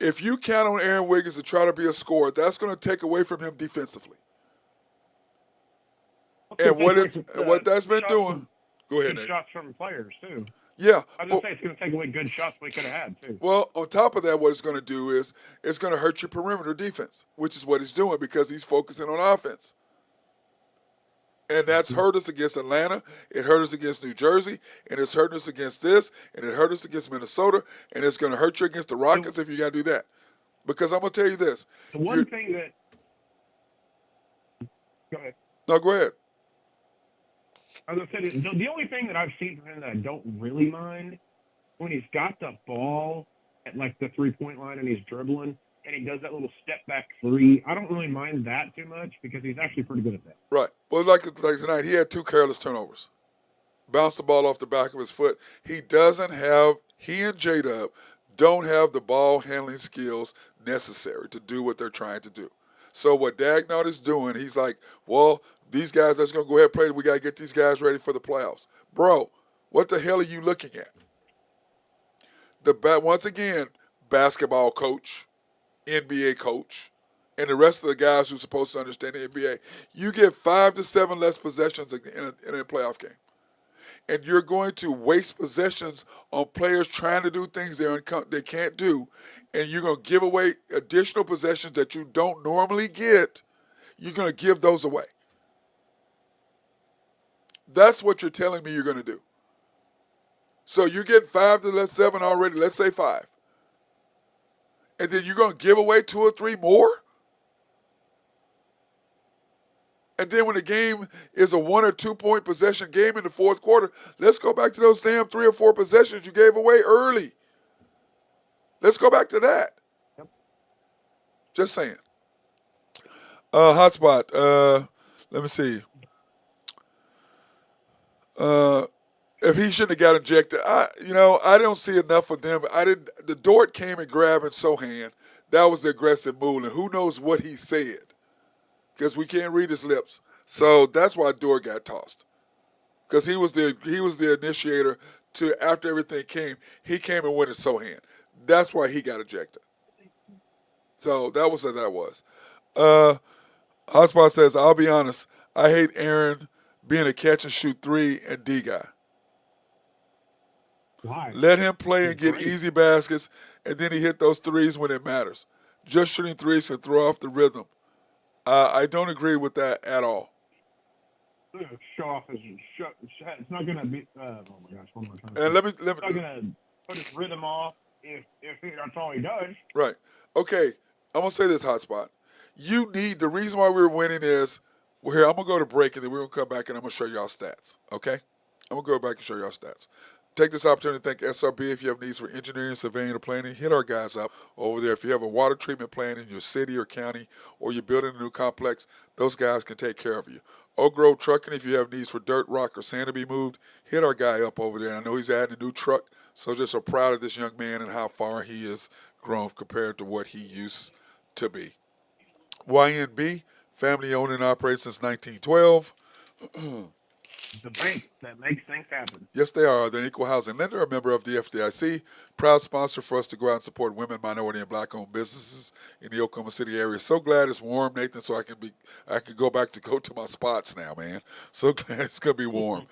If you count on Aaron Wiggins to try to be a scorer, that's gonna take away from him defensively. And what that's been doing. Go ahead, Good Nate. shots from players too. Yeah, I was but gonna say it's gonna take away good shots we could have had too. well, on top of that, what it's going to do is it's going to hurt your perimeter defense, which is what he's doing because he's focusing on offense. And that's hurt us against Atlanta. It hurt us against New Jersey, and it's hurting us against this, and it hurt us against Minnesota, and it's going to hurt you against the Rockets if you got to do that. Because I'm going to tell you this. The one thing that go ahead. No, go ahead. I was gonna say the only thing that I've seen from him that I don't really mind when he's got the ball at like the 3-point line and he's dribbling and he does that little step back 3. I don't really mind that too much because he's actually pretty good at that. Right. Well, like tonight, he had 2 careless turnovers. Bounced the ball off the back of his foot. He and J-Dub don't have the ball handling skills necessary to do what they're trying to do. So what Dagnall is doing, he's like, well, these guys, let's go ahead and play. We got to get these guys ready for the playoffs. Bro, what the hell are you looking at? Once again, basketball coach, NBA coach, and the rest of the guys who are supposed to understand the NBA, you get 5 to 7 less possessions in a playoff game. And you're going to waste possessions on players trying to do things they can't do, and you're going to give away additional possessions that you don't normally get. You're going to give those away. That's what you're telling me you're going to do. So you're getting 5 to 7 already, let's say 5. And then you're going to give away 2 or 3 more? And then when the game is a 1 or 2 point possession game in the fourth quarter, let's go back to those damn 3 or 4 possessions you gave away early. Let's go back to that. Yep. Just saying. Hotspot. Let me see. If he shouldn't have got injected, I don't see enough of them. The Dort came and grabbed Sohan. That was the aggressive move, and who knows what he said, because we can't read his lips. So that's why Dort got tossed, because he was the initiator to after everything came. He came and went at Sohan. That's why he got ejected. So that was what that was. Hotspot says, I'll be honest, I hate Aaron being a catch and shoot 3 and D guy. Why? Let him play and get easy baskets, and then he hit those threes when it matters. Just shooting threes can throw off the rhythm. I don't agree with that at all. Show off it's not gonna be. Oh my gosh, what am I trying to And say? let me. It's not gonna put his rhythm off if that's all he does. Right. Okay. I'm gonna say this, Hotspot. The reason why we're winning is here. I'm gonna go to break and then we're gonna come back and I'm gonna show y'all stats. Okay. I'm gonna go back and show y'all stats. Take this opportunity to thank SRB. If you have needs for engineering, surveying, or planning, hit our guys up over there. If you have a water treatment plant in your city or county, or you're building a new complex, those guys can take care of you. Oak Grove Trucking, if you have needs for dirt, rock, or sand to be moved, hit our guy up over there. I know he's adding a new truck, so just so proud of this young man and how far he has grown compared to what he used to be. YNB, family owned and operated since 1912. The bank that makes things happen. Yes, they are. They're an equal housing lender, a member of the FDIC, proud sponsor for us to go out and support women, minority, and black-owned businesses in the Oklahoma City area. So glad it's warm, Nathan, so I can go to my spots now, man. So glad it's gonna be warm.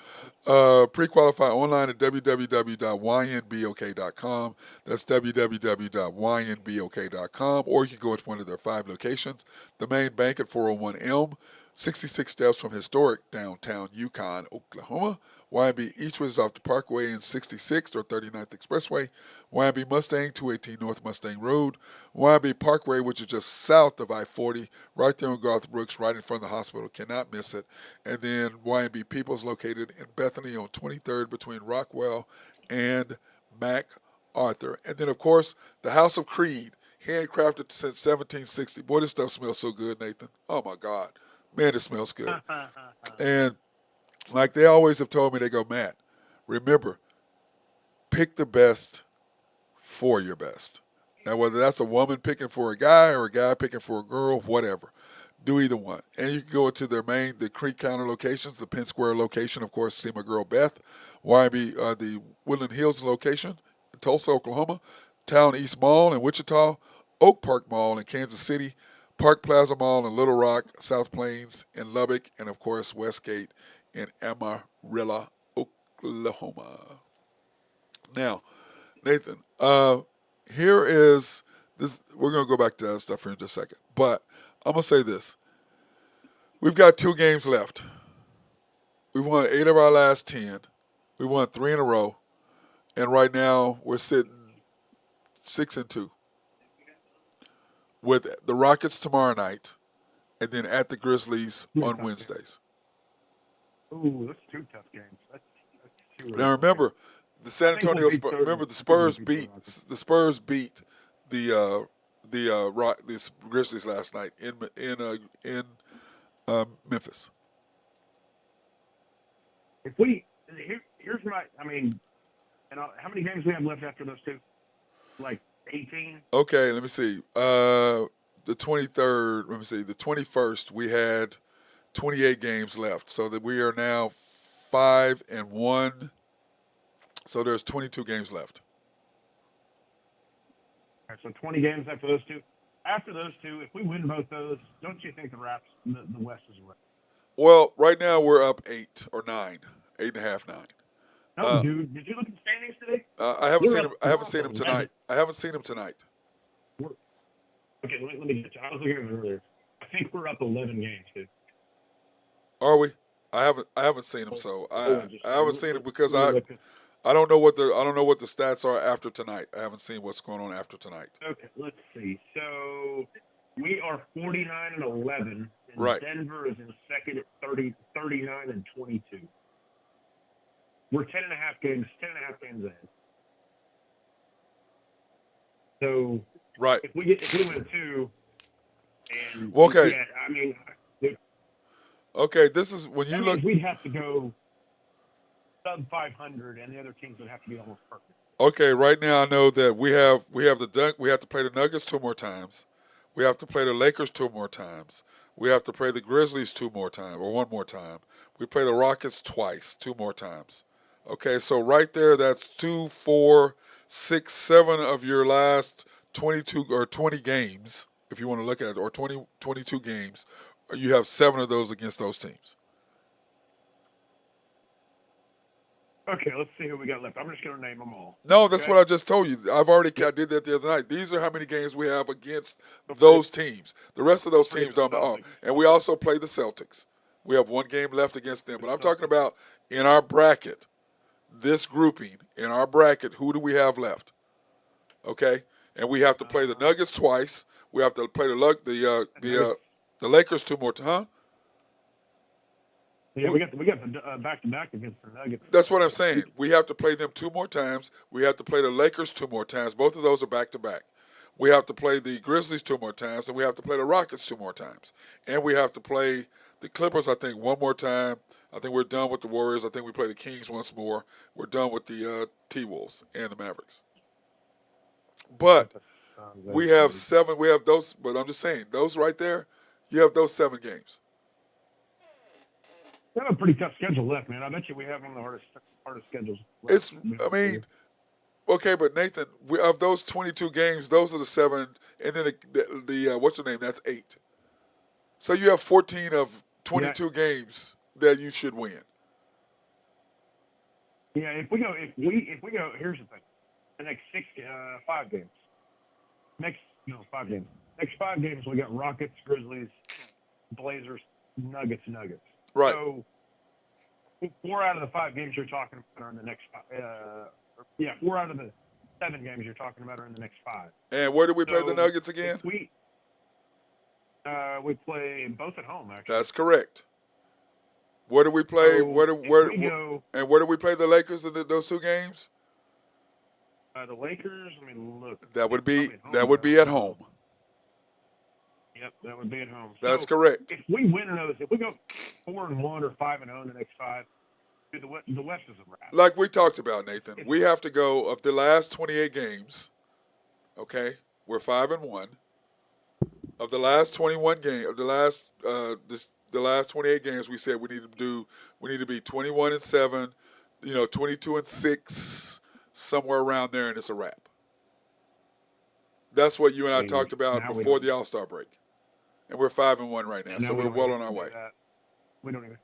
Pre-qualify online at www.ynbok.com. That's www.ynbok.com, or you can go to one of their 5 locations. The main bank at 401 Elm. 66 steps from historic downtown Yukon, Oklahoma. YB Eastwood is off the Parkway and 66th or 39th Expressway. YB Mustang, 218 North Mustang Road. YB Parkway, which is just south of I-40, right there on Garth Brooks, right in front of the hospital. Cannot miss it. And then YB Peoples located in Bethany on 23rd between Rockwell and MacArthur. And then, of course, the House of Creed, handcrafted since 1760. Boy, this stuff smells so good, Nathan. Oh, my God. Man, it smells good. And like they always have told me, they go, Matt, remember, pick the best for your best. Now, whether that's a woman picking for a guy or a guy picking for a girl, whatever, do either one. And you can go to the Creek Counter locations, the Penn Square location, of course, see my girl Beth, YB, the Woodland Hills location, Tulsa, Oklahoma, Town East Mall in Wichita, Oak Park Mall in Kansas City, Park Plaza Mall in Little Rock, South Plains in Lubbock, and of course Westgate in Amarillo, Oklahoma. Now, Nathan, here is this. We're going to go back to that stuff here in just a second, but I'm going to say this. We've got 2 games left. We won 8 of our last 10. We won 3 in a row, and right now we're sitting 6-2. With the Rockets tomorrow night, and then at the Grizzlies on Wednesdays. Ooh, that's 2 tough games. That's 2 Now remember, the San Antonio Spurs. Remember the Spurs beat the Grizzlies last night in Memphis. Here's my, how many games we have left after those 2? Like 18. Okay, let me see. The 23rd. Let me see. The 21st. We had 28 games left, so that we are now 5-1. So there's 22 games left. All right, so 20 games after those 2. After those 2, if we win both those, don't you think the West is right? Well, right now we're up 8 or 9, 8.5, 9. No, dude. Did you look at the standings today? I haven't seen him. I haven't seen him tonight. I haven't seen him tonight. Okay, let me get you. I was looking at it earlier. I think we're up 11 games, dude. Are we? I haven't seen him, so I haven't seen it because I don't know what the stats are after tonight. I haven't seen what's going on after tonight. Okay, let's see. So we are 49-11, and right. Denver is in second at 39-22. We're 10.5 games ahead. So right. If we win 2, and okay. Yeah, okay, this is when you look. We'd have to go sub 500, and the other teams would have to be almost perfect. Okay, right now I know that we have to play the Nuggets 2 more times. We have to play the Lakers 2 more times. We have to play the Grizzlies 2 more times, or 1 more time. We play the Rockets twice, 2 more times. Okay, so right there, that's 2, 4, 6, 7 of your last 22 or 20 games, if you want to look at it, or 22 games. You have 7 of those against those teams. Okay, let's see who we got left. I'm just going to name them all. No, that's what I just told you. I did that the other night. These are how many games we have against those teams. The rest of those teams don't. Oh, and we also play the Celtics. We have 1 game left against them. But I'm talking about in our bracket, this grouping, in our bracket, who do we have left? Okay? And we have to play the Nuggets twice. We have to play the Lakers 2 more times. Huh? Yeah, we got the back-to-back against the Nuggets. That's what I'm saying. We have to play them 2 more times. We have to play the Lakers 2 more times. Both of those are back-to-back. We have to play the Grizzlies 2 more times, and we have to play the Rockets 2 more times. And we have to play the Clippers, I think, 1 more time. I think we're done with the Warriors. I think we play the Kings once more. We're done with the T-Wolves and the Mavericks. But we have 7. We have those. But I'm just saying, those right there, you have those 7 games. We have a pretty tough schedule left, man. I bet you we have one of the hardest schedules left. Okay, but Nathan, of those 22 games, those are the 7, and then the what's your name? That's 8. So you have 14 of 22 games that you should win. Yeah, if we go, here's the thing: the next 5 games. Next 5 games. Next 5 games, we got Rockets, Grizzlies, Blazers, Nuggets. Right. So 4 out of the 5 games you're talking about are in the next 4 out of the 7 games you're talking about are in the next 5. And where do we play the So Nuggets if again? we play both at home, actually. That's correct. Where do we play? So Where do we play the Lakers in those 2 games? The Lakers. Let me look. That would They're be probably at home, at home. Yep, that would be at home. That's So correct. if we win in those, if we go 4-1 or 5-0 in the next 5, the West is a wrap. Like we talked about, Nathan, we have to go of the last 28 games. Okay, we're 5-1. Of the last 21 games, of the last 28 games, we said we need to be 21-7, 22-6, somewhere around there, and it's a wrap. That's what you and I talked about before the All-Star break, and we're 5-1 right now, so we're well on our way. We don't even.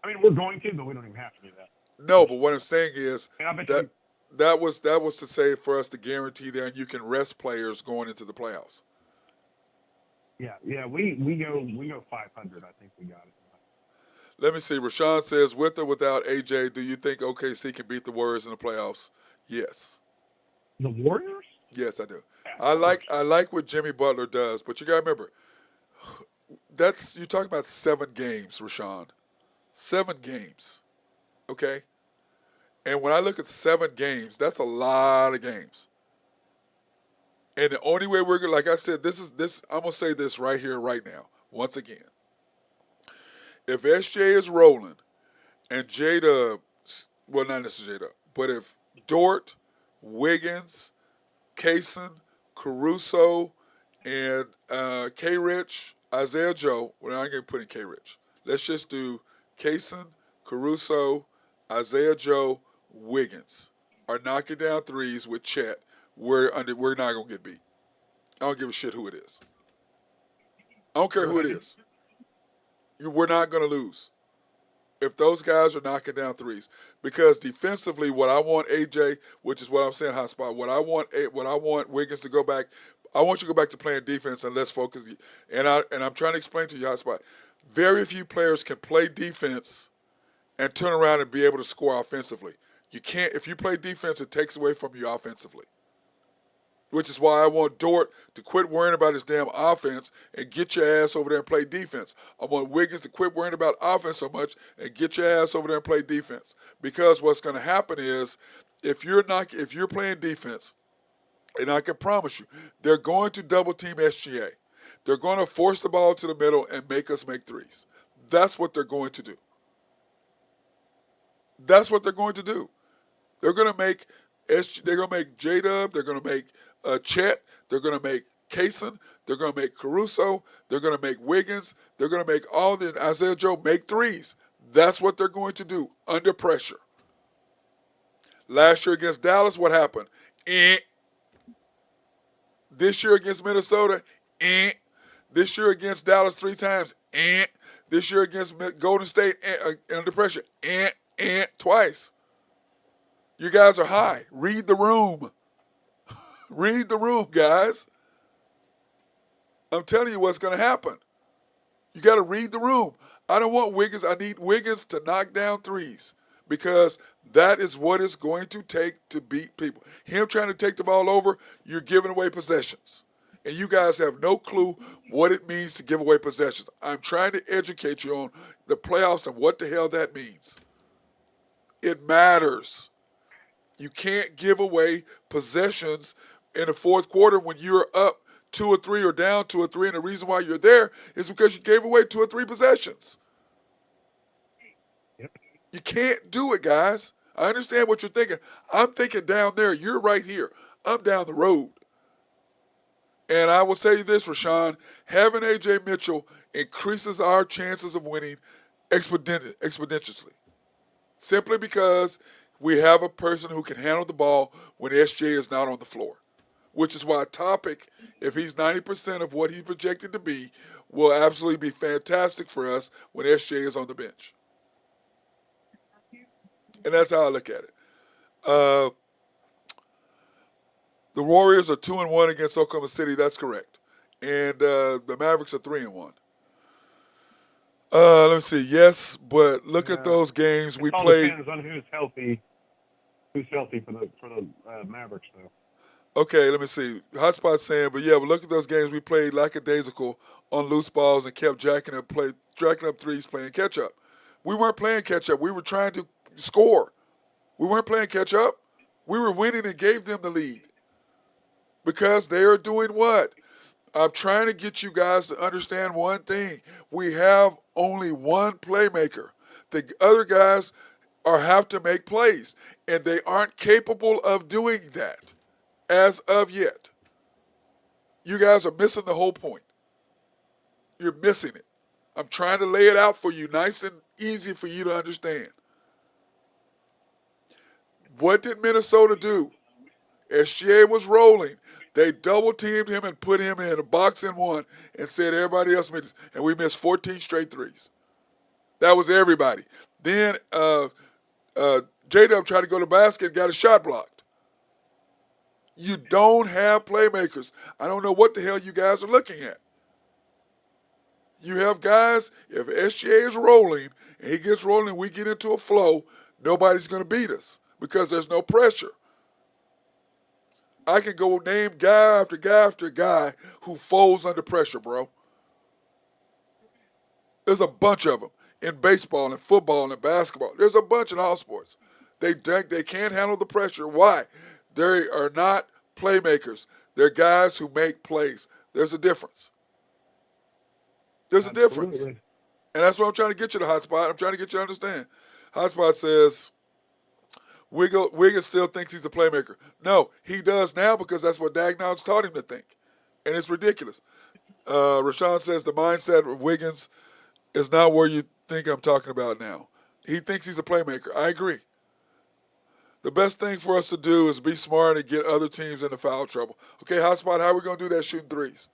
I mean, we're going to, but we don't even have to do that. No, but what I'm saying is that was to say for us to guarantee there, and you can rest players going into the playoffs. Yeah, we go 500. I think we got it. Let me see. Rashawn says, with or without AJ, do you think OKC can beat the Warriors in the playoffs? Yes. The Warriors? Yes, I do. Yeah, I like what Jimmy Butler does, but you got to remember, you're talking about 7 games, Rashawn. 7 games, okay? And when I look at 7 games, that's a lot of games. And the only way we're going to, like I said, I'm going to say this right here, right now, once again. If SJ is rolling and J-Dub, well, not necessarily J-Dub, but if Dort, Wiggins, Kaysen, Caruso, and K-Rich, Isaiah Joe, well, I ain't going to put in K-Rich. Let's just do Kaysen, Caruso, Isaiah Joe, Wiggins are knocking down threes with Chet. We're not going to get beat. I don't give a shit who it is. I don't care who it is. We're not going to lose if those guys are knocking down threes. Because defensively, what I want AJ, which is what I'm saying, Hotspot, what I want Wiggins to go back. I want you to go back to playing defense and let's focus. And I'm trying to explain to you, Hotspot. Very few players can play defense and turn around and be able to score offensively. You can't. If you play defense, it takes away from you offensively. Which is why I want Dort to quit worrying about his damn offense and get your ass over there and play defense. I want Wiggins to quit worrying about offense so much and get your ass over there and play defense. Because what's going to happen is if you're playing defense, and I can promise you, they're going to double team SGA. They're going to force the ball to the middle and make us make threes. That's what they're going to do. That's what they're going to do. They're going to make J-Dub. They're going to make Chet. They're going to make Kaysen. They're going to make Caruso. They're going to make Wiggins. They're going to make all the Isaiah Joe make threes. That's what they're going to do under pressure. Last year against Dallas, what happened? This year against Minnesota, This year against Dallas 3 times, This year against Golden State, under pressure, twice. You guys are high. Read the room. Read the room, guys. I'm telling you what's going to happen. You got to read the room. I don't want Wiggins. I need Wiggins to knock down threes because that is what it's going to take to beat people. Him trying to take the ball over, you're giving away possessions. And you guys have no clue what it means to give away possessions. I'm trying to educate you on the playoffs and what the hell that means. It matters. You can't give away possessions in the fourth quarter when you're up 2 or 3 or down 2 or 3, and the reason why you're there is because you gave away 2 or 3 possessions. Yep. You can't do it, guys. I understand what you're thinking. I'm thinking down there. You're right here. I'm down the road. And I will tell you this, Rashawn, having A.J. Mitchell increases our chances of winning exponentially. Simply because we have a person who can handle the ball when SJ is not on the floor. Which is why Topic, if he's 90% of what he's projected to be, will absolutely be fantastic for us when SJ is on the bench. And that's how I look at it. The Warriors are 2-1 against Oklahoma City. That's correct. And the Mavericks are 3-1. Let me see. Yes, but look at Yeah. those games It we all played. depends on who's healthy. Who's healthy for the Mavericks though? Okay, let me see. Hotspot saying, but yeah, but look at those games we played lackadaisical on loose balls and kept jacking up threes, playing catch up. We weren't playing catch up. We were trying to score. We weren't playing catch up. We were winning and gave them the lead because they are doing what? I'm trying to get you guys to understand one thing. We have only one playmaker. The other guys have to make plays, and they aren't capable of doing that as of yet. You guys are missing the whole point. You're missing it. I'm trying to lay it out for you nice and easy for you to understand. What did Minnesota do? SGA was rolling. They double teamed him and put him in a box and one and said everybody else missed. And we missed 14 straight threes. That was everybody. Then J-Dub tried to go to the basket and got a shot blocked. You don't have playmakers. I don't know what the hell you guys are looking at. You have guys, if SGA is rolling and he gets rolling and we get into a flow, nobody's going to beat us because there's no pressure. I can go name guy after guy after guy who folds under pressure, bro. There's a bunch of them in baseball and football and basketball. There's a bunch in all sports. They can't handle the pressure. Why? They are not playmakers. They're guys who make plays. There's a difference. There's a difference. Absolutely. And that's what I'm trying to get you to, Hotspot. I'm trying to get you to understand. Hotspot says Wiggins still thinks he's a playmaker. No, he does now because that's what Dagnall's taught him to think. And it's ridiculous. Rashawn says the mindset of Wiggins is not where you think I'm talking about now. He thinks he's a playmaker. I agree. The best thing for us to do is be smart and get other teams into foul trouble. Okay, Hotspot, how are we going to do that shooting threes?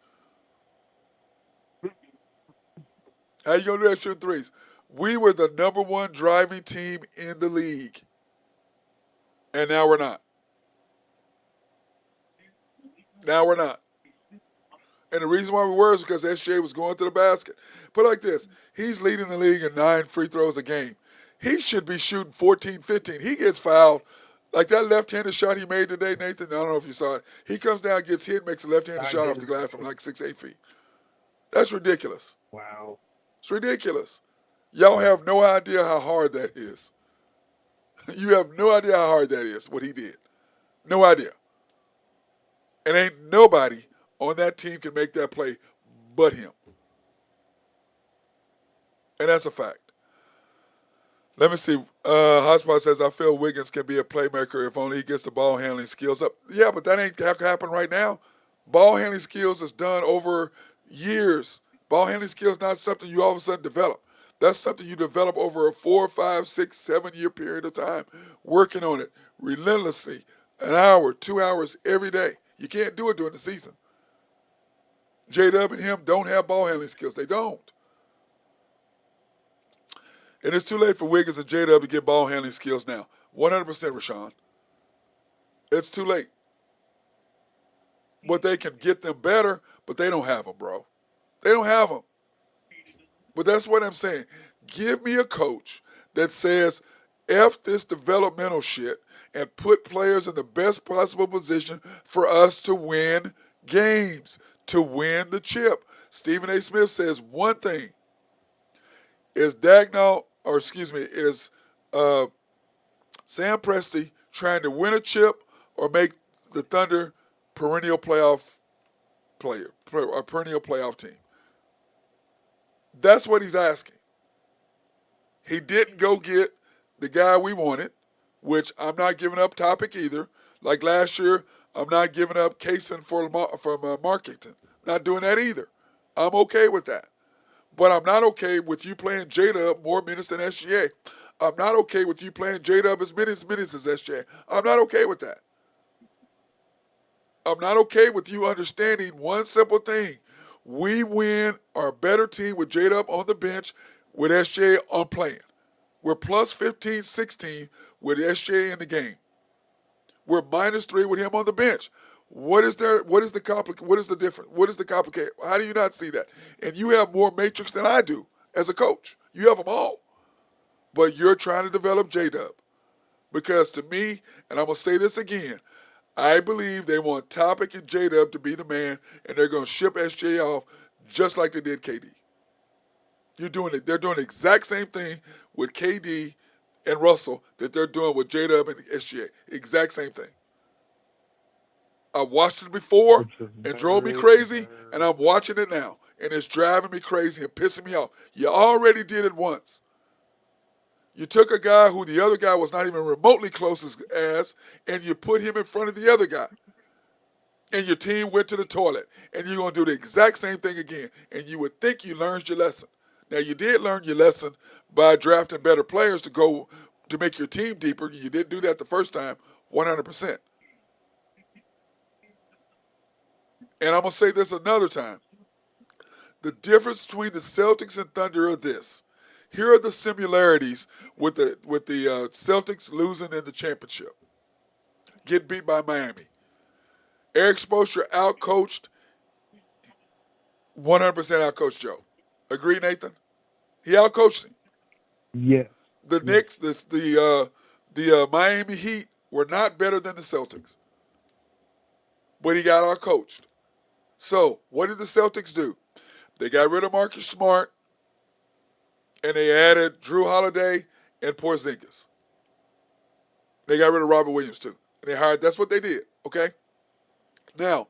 How you going to do that shooting threes? We were the number one driving team in the league. And now we're not. Now we're not. And the reason why we were is because SJ was going to the basket. Put it like this. He's leading the league in 9 free throws a game. He should be shooting 14, 15. He gets fouled. Like that left-handed shot he made today, Nathan, I don't know if you saw it. He comes down, gets hit, makes a left-handed shot off the glass from like 6, 8 feet. That's ridiculous. Wow. It's ridiculous. Y'all have no idea how hard that is. You have no idea how hard that is, what he did. No idea. And ain't nobody on that team can make that play but him. And that's a fact. Let me see. Hotspot says, I feel Wiggins can be a playmaker if only he gets the ball handling skills up. Yeah, but that ain't happen right now. Ball handling skills is done over years. Ball handling skills not something you all of a sudden develop. That's something you develop over a 4, 5, 6, 7 year period of time, working on it relentlessly, an hour, 2 hours every day. You can't do it during the season. J-Dub and him don't have ball handling skills. They don't. And it's too late for Wiggins and J-Dub to get ball handling skills now. 100% Rashawn. It's too late. But they can get them better, but they don't have them, bro. They don't have them. But that's what I'm saying. Give me a coach that says, F this developmental shit and put players in the best possible position for us to win games, to win the chip. Stephen A. Smith says one thing. Is Sam Presti trying to win a chip or make the Thunder perennial playoff player, a perennial playoff team? That's what he's asking. He didn't go get the guy we wanted, which I'm not giving up Topic either. Like last year, I'm not giving up Kaysen from Markington. Not doing that either. I'm okay with that. But I'm not okay with you playing J-Dub more minutes than SGA. I'm not okay with you playing J-Dub as many minutes as SGA. I'm not okay with that. I'm not okay with you understanding one simple thing. We win our better team with J-Dub on the bench with SGA on playing. We're plus 15, 16 with SGA in the game. We're -3 with him on the bench. What is there? What is the difference? What is the complication? How do you not see that? And you have more matrix than I do as a coach. You have them all. But you're trying to develop J-Dub. Because to me, and I'm going to say this again, I believe they want Topic and J-Dub to be the man, and they're going to ship SJ off just like they did KD. You're doing it. They're doing the exact same thing with KD and Russell that they're doing with J-Dub and SGA. Exact same thing. I watched it before and drove me crazy, and I'm watching it now, and it's driving me crazy and pissing me off. You already did it once. You took a guy who the other guy was not even remotely close as, and you put him in front of the other guy. And your team went to the toilet. And you're going to do the exact same thing again. And you would think you learned your lesson. Now, you did learn your lesson by drafting better players to make your team deeper. You didn't do that the first time, 100%. And I'm going to say this another time. The difference between the Celtics and Thunder are this. Here are the similarities with the Celtics losing in the championship. Get beat by Miami. Eric Spoelstra outcoached, 100% outcoached Joe. Agree, Nathan? He outcoached him. Yes. The Knicks, the Miami Heat were not better than the Celtics. But he got outcoached. So, what did the Celtics do? They got rid of Marcus Smart, and they added Drew Holiday and Porzingis. They got rid of Robert Williams, too. And they hired, that's what they did, okay? Now,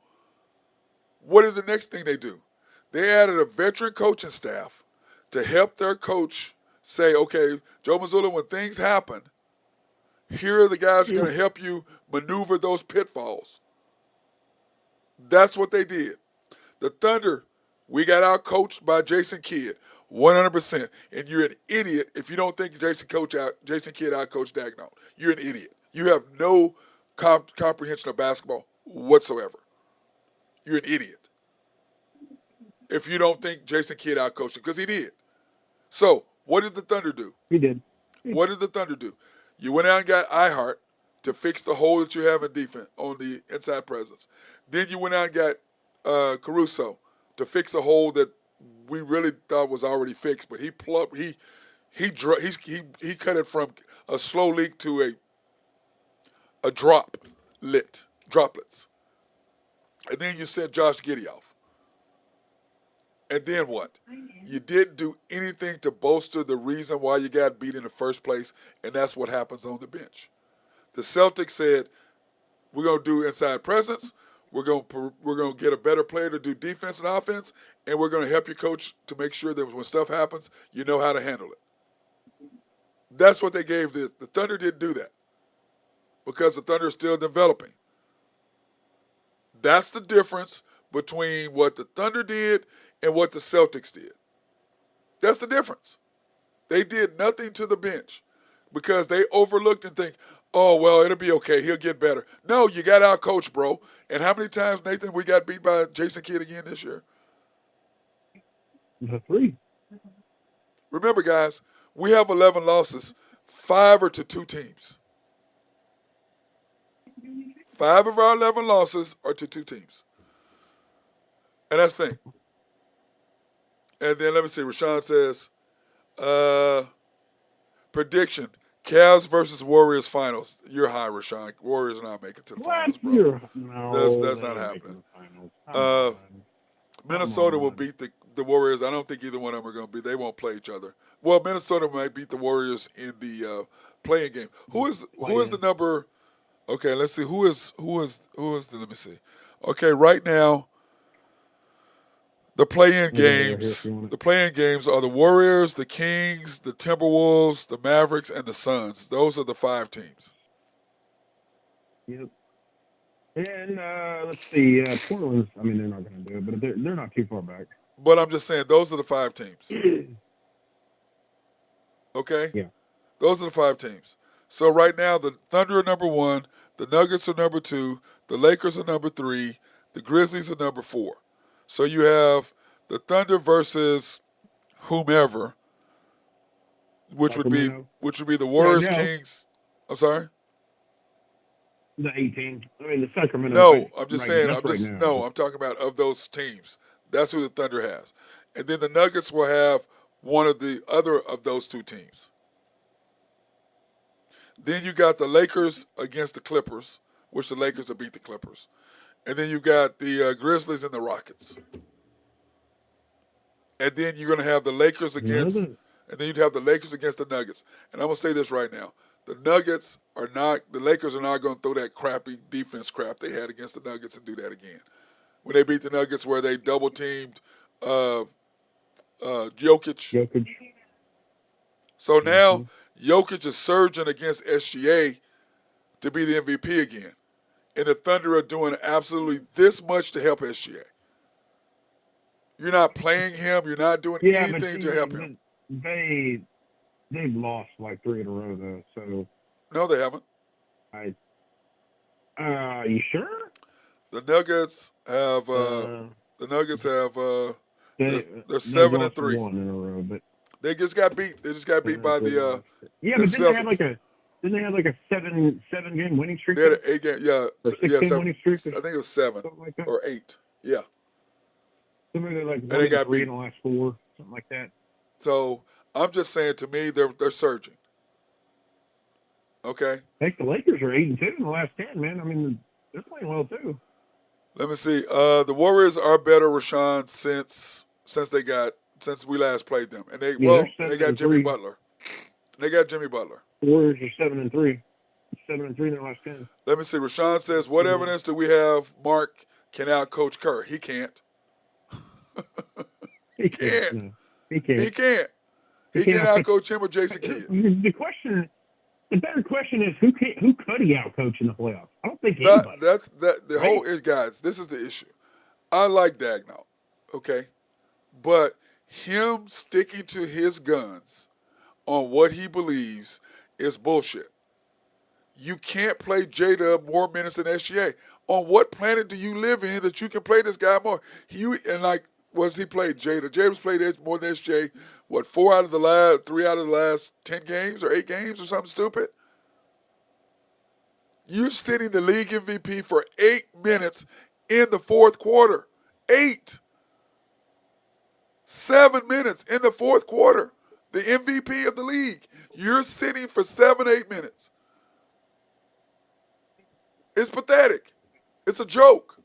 what is the next thing they do? They added a veteran coaching staff to help their coach say, okay, Joe Mazzulla, when things happen, here are the guys going to help you maneuver those pitfalls. That's what they did. The Thunder, we got out-coached by Jason Kidd, 100%. And you're an idiot if you don't think Jason Kidd out-coached Daigneault. You're an idiot. You have no comprehension of basketball whatsoever. You're an idiot if you don't think Jason Kidd outcoached him, because he did. So, what did the Thunder do? He did. What did the Thunder do? You went out and got iHeart to fix the hole that you have in defense on the inside presence. Then you went out and got Caruso to fix a hole that we really thought was already fixed, but he cut it from a slow leak to a droplets. And then you sent Josh Giddey off. And then what? You didn't do anything to bolster the reason why you got beat in the first place, and that's what happens on the bench. The Celtics said, we're going to do inside presence, we're going to get a better player to do defense and offense, and we're going to help your coach to make sure that when stuff happens, you know how to handle it. That's what they gave. The Thunder didn't do that because the Thunder is still developing. That's the difference between what the Thunder did and what the Celtics did. That's the difference. They did nothing to the bench because they overlooked and think, oh, well, it'll be okay. He'll get better. No, you got out coach, bro. And how many times, Nathan, we got beat by Jason Kidd again this year? 3. Remember, guys, we have 11 losses. 5 are to 2 teams. 5 of our 11 losses are to 2 teams. And that's the thing. And then let me see. Rashawn says, prediction, Cavs versus Warriors finals. You're high, Rashawn. Warriors are not making it to the finals, bro. No, That's not happening. Minnesota will beat the Warriors. I don't think either one of them are going to beat. They won't play each other. Well, Minnesota might beat the Warriors in the playing game. Who is the number? Okay, let's see. Who is let me see. Okay, right now, the play-in games. The play-in games are the Warriors, the Kings, the Timberwolves, the Mavericks, and the Suns. Those are the 5 teams. Yep. And let's see, Portland's. I mean, they're not going to do it, but they're not too far back. But I'm just saying, those are the 5 teams. Okay? Yeah. Those are the 5 teams. So right now, the Thunder are number 1, the Nuggets are number 2, the Lakers are number 3, the Grizzlies are number 4. So you have the Thunder versus whomever, which would be the Warriors, Kings. I'm sorry. The 18. I mean, the Sacramento. No, I'm just saying. I'm talking about of those teams. That's who the Thunder has, and then the Nuggets will have one of the other of those two teams. Then you got the Lakers against the Clippers, which the Lakers will beat the Clippers. And then you got the Grizzlies and the Rockets. And then you're going to have the Lakers against, and then you'd have the Lakers against the Nuggets. And I'm going to say this right now. The Lakers are not going to throw that crappy defense crap they had against the Nuggets and do that again. When they beat the Nuggets where they double teamed Jokic. So now Jokic is surging against SGA to be the MVP again. And the Thunder are doing absolutely this much to help SGA. You're not playing him. You're not doing anything to help him. They've lost like 3 in a row though. So no, they haven't. You sure? The Nuggets have. They're 7-3. 1 in a row, but they just got beat. They just got beat by the. But didn't they have like a seven game winning streak? They had an 8 game. Yeah, or 6-game winning streak. I think it was 7 like or 8. Yeah. Something like and they got 3 beat in the last 4, something like that. So I'm just saying, to me, they're surging. Okay. I think the Lakers are 8-2 in the last 10, man. I mean, they're playing well too. Let me see. The Warriors are better, Rashawn, since we last played them, and they got Jimmy Butler. The Warriors are 7-3. 7-3 in their last 10. Let me see. Rashawn says, "What evidence do we have? Mark can out-coach Kerr. He can't. He can't. No, he can't. He can't out-coach him or Jason Kidd. The better question is who could he out-coach in the playoffs? I don't think anybody. The whole guys. This is the issue. I like Dagnall, okay, but him sticking to his guns on what he believes is bullshit. You can't play J-Dub more minutes than SGA. On what planet do you live in that you can play this guy more? What has he played? Jada's played more than SJ. What, 3 out of the last 10 games or 8 games or something stupid? You're sitting the league MVP for 8 minutes in the fourth quarter. 8. 7 minutes in the fourth quarter. The MVP of the league. You're sitting for 7-8 minutes. It's pathetic. It's a joke.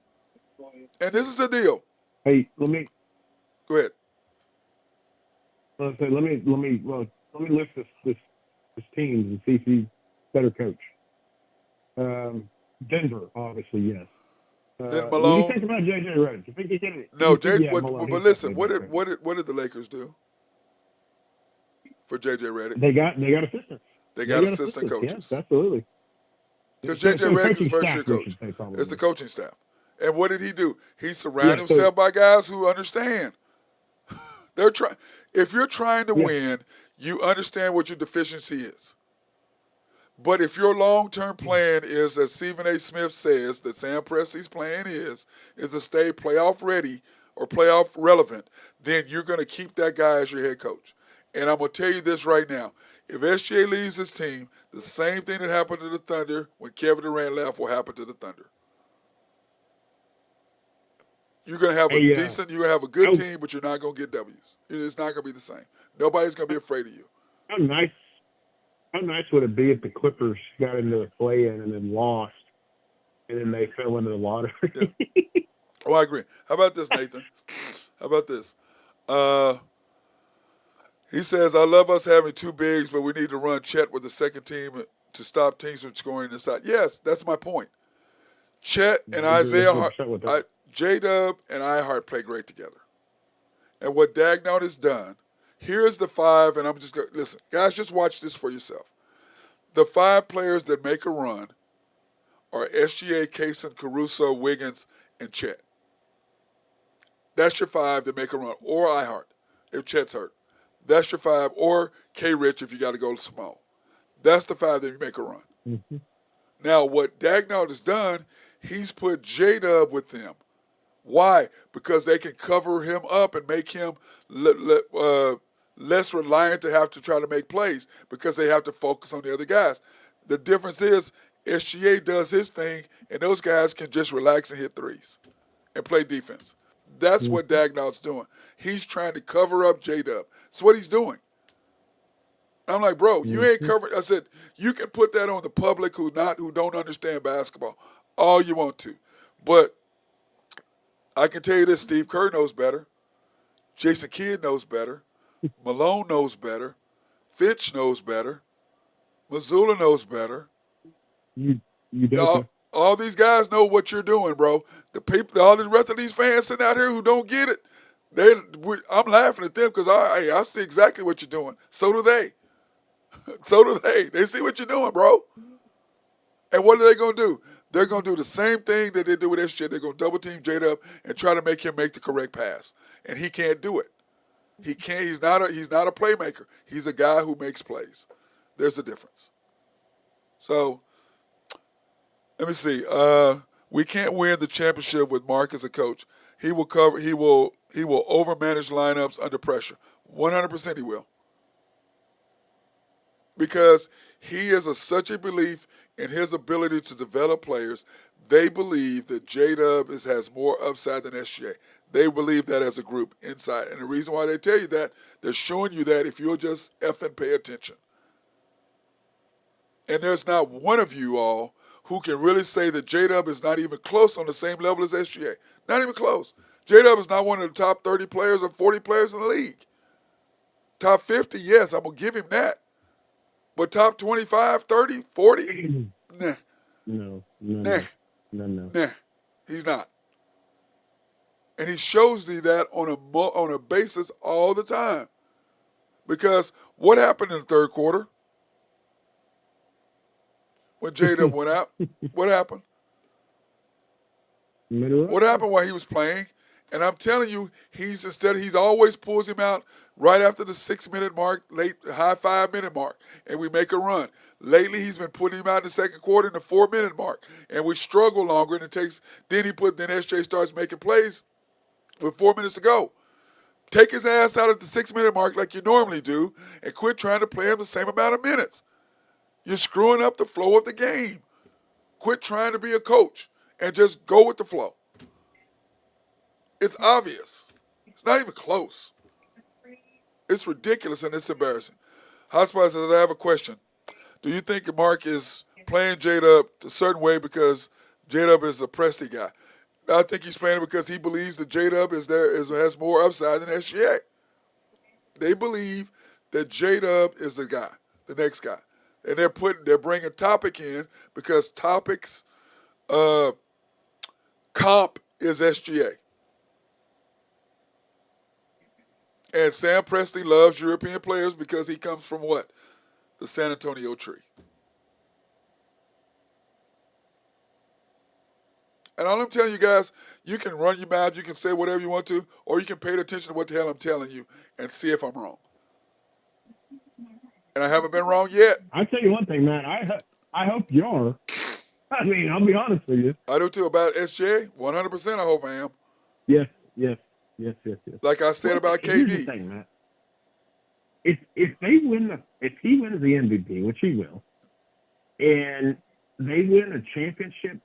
And this is the deal. Hey, let me go ahead. Let me list this teams and see if he's better coach. Denver, obviously, yes. Then Malone. What do you think about JJ Redick? You think he can? No, but listen. What did the Lakers do for JJ Redick? They got assistants. They got assistant coaches. Yes, absolutely. Because JJ Redick is first-year coach. It's the coaching staff. And what did he do? He surrounded himself by guys who understand. If you're trying to win, you understand what your deficiency is. But if your long-term plan is, as Stephen A. Smith says, that Sam Presti's plan is to stay playoff ready or playoff relevant, then you're going to keep that guy as your head coach. And I'm going to tell you this right now. If SGA leaves his team, the same thing that happened to the Thunder when Kevin Durant left will happen to the Thunder. You're going to have you're going to have a good team, but you're not going to get W's. It's not going to be the same. Nobody's going to be afraid of you. How nice would it be if the Clippers got into the play-in and then lost, and then they fell into the lottery? Yeah. Oh, I agree. How about this, Nathan? How about this? He says, I love us having 2 bigs, but we need to run Chet with the second team to stop teams from scoring inside. Yes, that's my point. Chet and Isaiah J-Dub and iHeart play great together. And what Dagnall has done, here's the 5, and I'm just going to listen. Guys, just watch this for yourself. The 5 players that make a run are SGA, Kaysen, Caruso, Wiggins, and Chet. That's your 5 that make a run. Or iHeart, if Chet's hurt. That's your 5. Or K-Rich if you got to go small. That's the 5 that you make a run. Mm-hmm. Now, what Dagnall has done, he's put J-Dub with them. Why? Because they can cover him up and make him less reliant to have to try to make plays because they have to focus on the other guys. The difference is SGA does his thing, and those guys can just relax and hit threes and play defense. That's what Dagnall's doing. He's trying to cover up J-Dub. That's what he's doing. I'm like, bro, you ain't covered. I said, you can put that on the public who don't understand basketball all you want to. But I can tell you this, Steve Kerr knows better. Jason Kidd knows better. Malone knows better. Finch knows better. Mazzulla knows better. You don't. All these guys know what you're doing, bro. The people, all the rest of these fans sitting out here who don't get it, I'm laughing at them because I see exactly what you're doing. So do they. So do they. They see what you're doing, bro. And what are they going to do? They're going to do the same thing that they do with SJ. They're going to double team J-Dub and try to make him make the correct pass. And he can't do it. He can't. He's not a playmaker. He's a guy who makes plays. There's a difference. So let me see. We can't win the championship with Mark as a coach. He will overmanage lineups under pressure. 100% he will. Because he has such a belief in his ability to develop players. They believe that J-Dub has more upside than SGA. They believe that as a group inside. And the reason why they tell you that, they're showing you that if you'll just effing pay attention. And there's not one of you all who can really say that J-Dub is not even close on the same level as SGA. Not even close. J-Dub is not one of the top 30 players or 40 players in the league. Top 50, yes, I'm going to give him that. But top 25, 30, 40? Nah. No. Nah. He's not. And he shows you that on a basis all the time. Because what happened in the third quarter? When J-Dub went out, what happened? What happened while he was playing? And I'm telling you, he's always pulls him out right after the 6-minute mark, high 5-minute mark, and we make a run. Lately, he's been putting him out in the second quarter in the 4-minute mark, and we struggle longer. And then SJ starts making plays with 4 minutes to go. Take his ass out at the 6-minute mark like you normally do, and quit trying to play him the same amount of minutes. You're screwing up the flow of the game. Quit trying to be a coach and just go with the flow. It's obvious. It's not even close. It's ridiculous and it's embarrassing. Hotspot says, I have a question. Do you think Mark is playing J-Dub a certain way because J-Dub is a Presti guy? I think he's playing it because he believes that J-Dub has more upside than SGA. They believe that J-Dub is the guy, the next guy. And they're bringing Topic in because Topic's comp is SGA. And Sam Presti loves European players because he comes from what? The San Antonio tree. And all I'm telling you guys, you can run your mouth, you can say whatever you want to, or you can pay attention to what the hell I'm telling you and see if I'm wrong. And I haven't been wrong yet. I'll tell you one thing, man. I hope you are. I mean, I'll be honest with you. I do too. About SJ, 100% I hope I am. Yes. Like I said about KD. Here's the thing, Matt. If he wins the MVP, which he will, and they win a championship,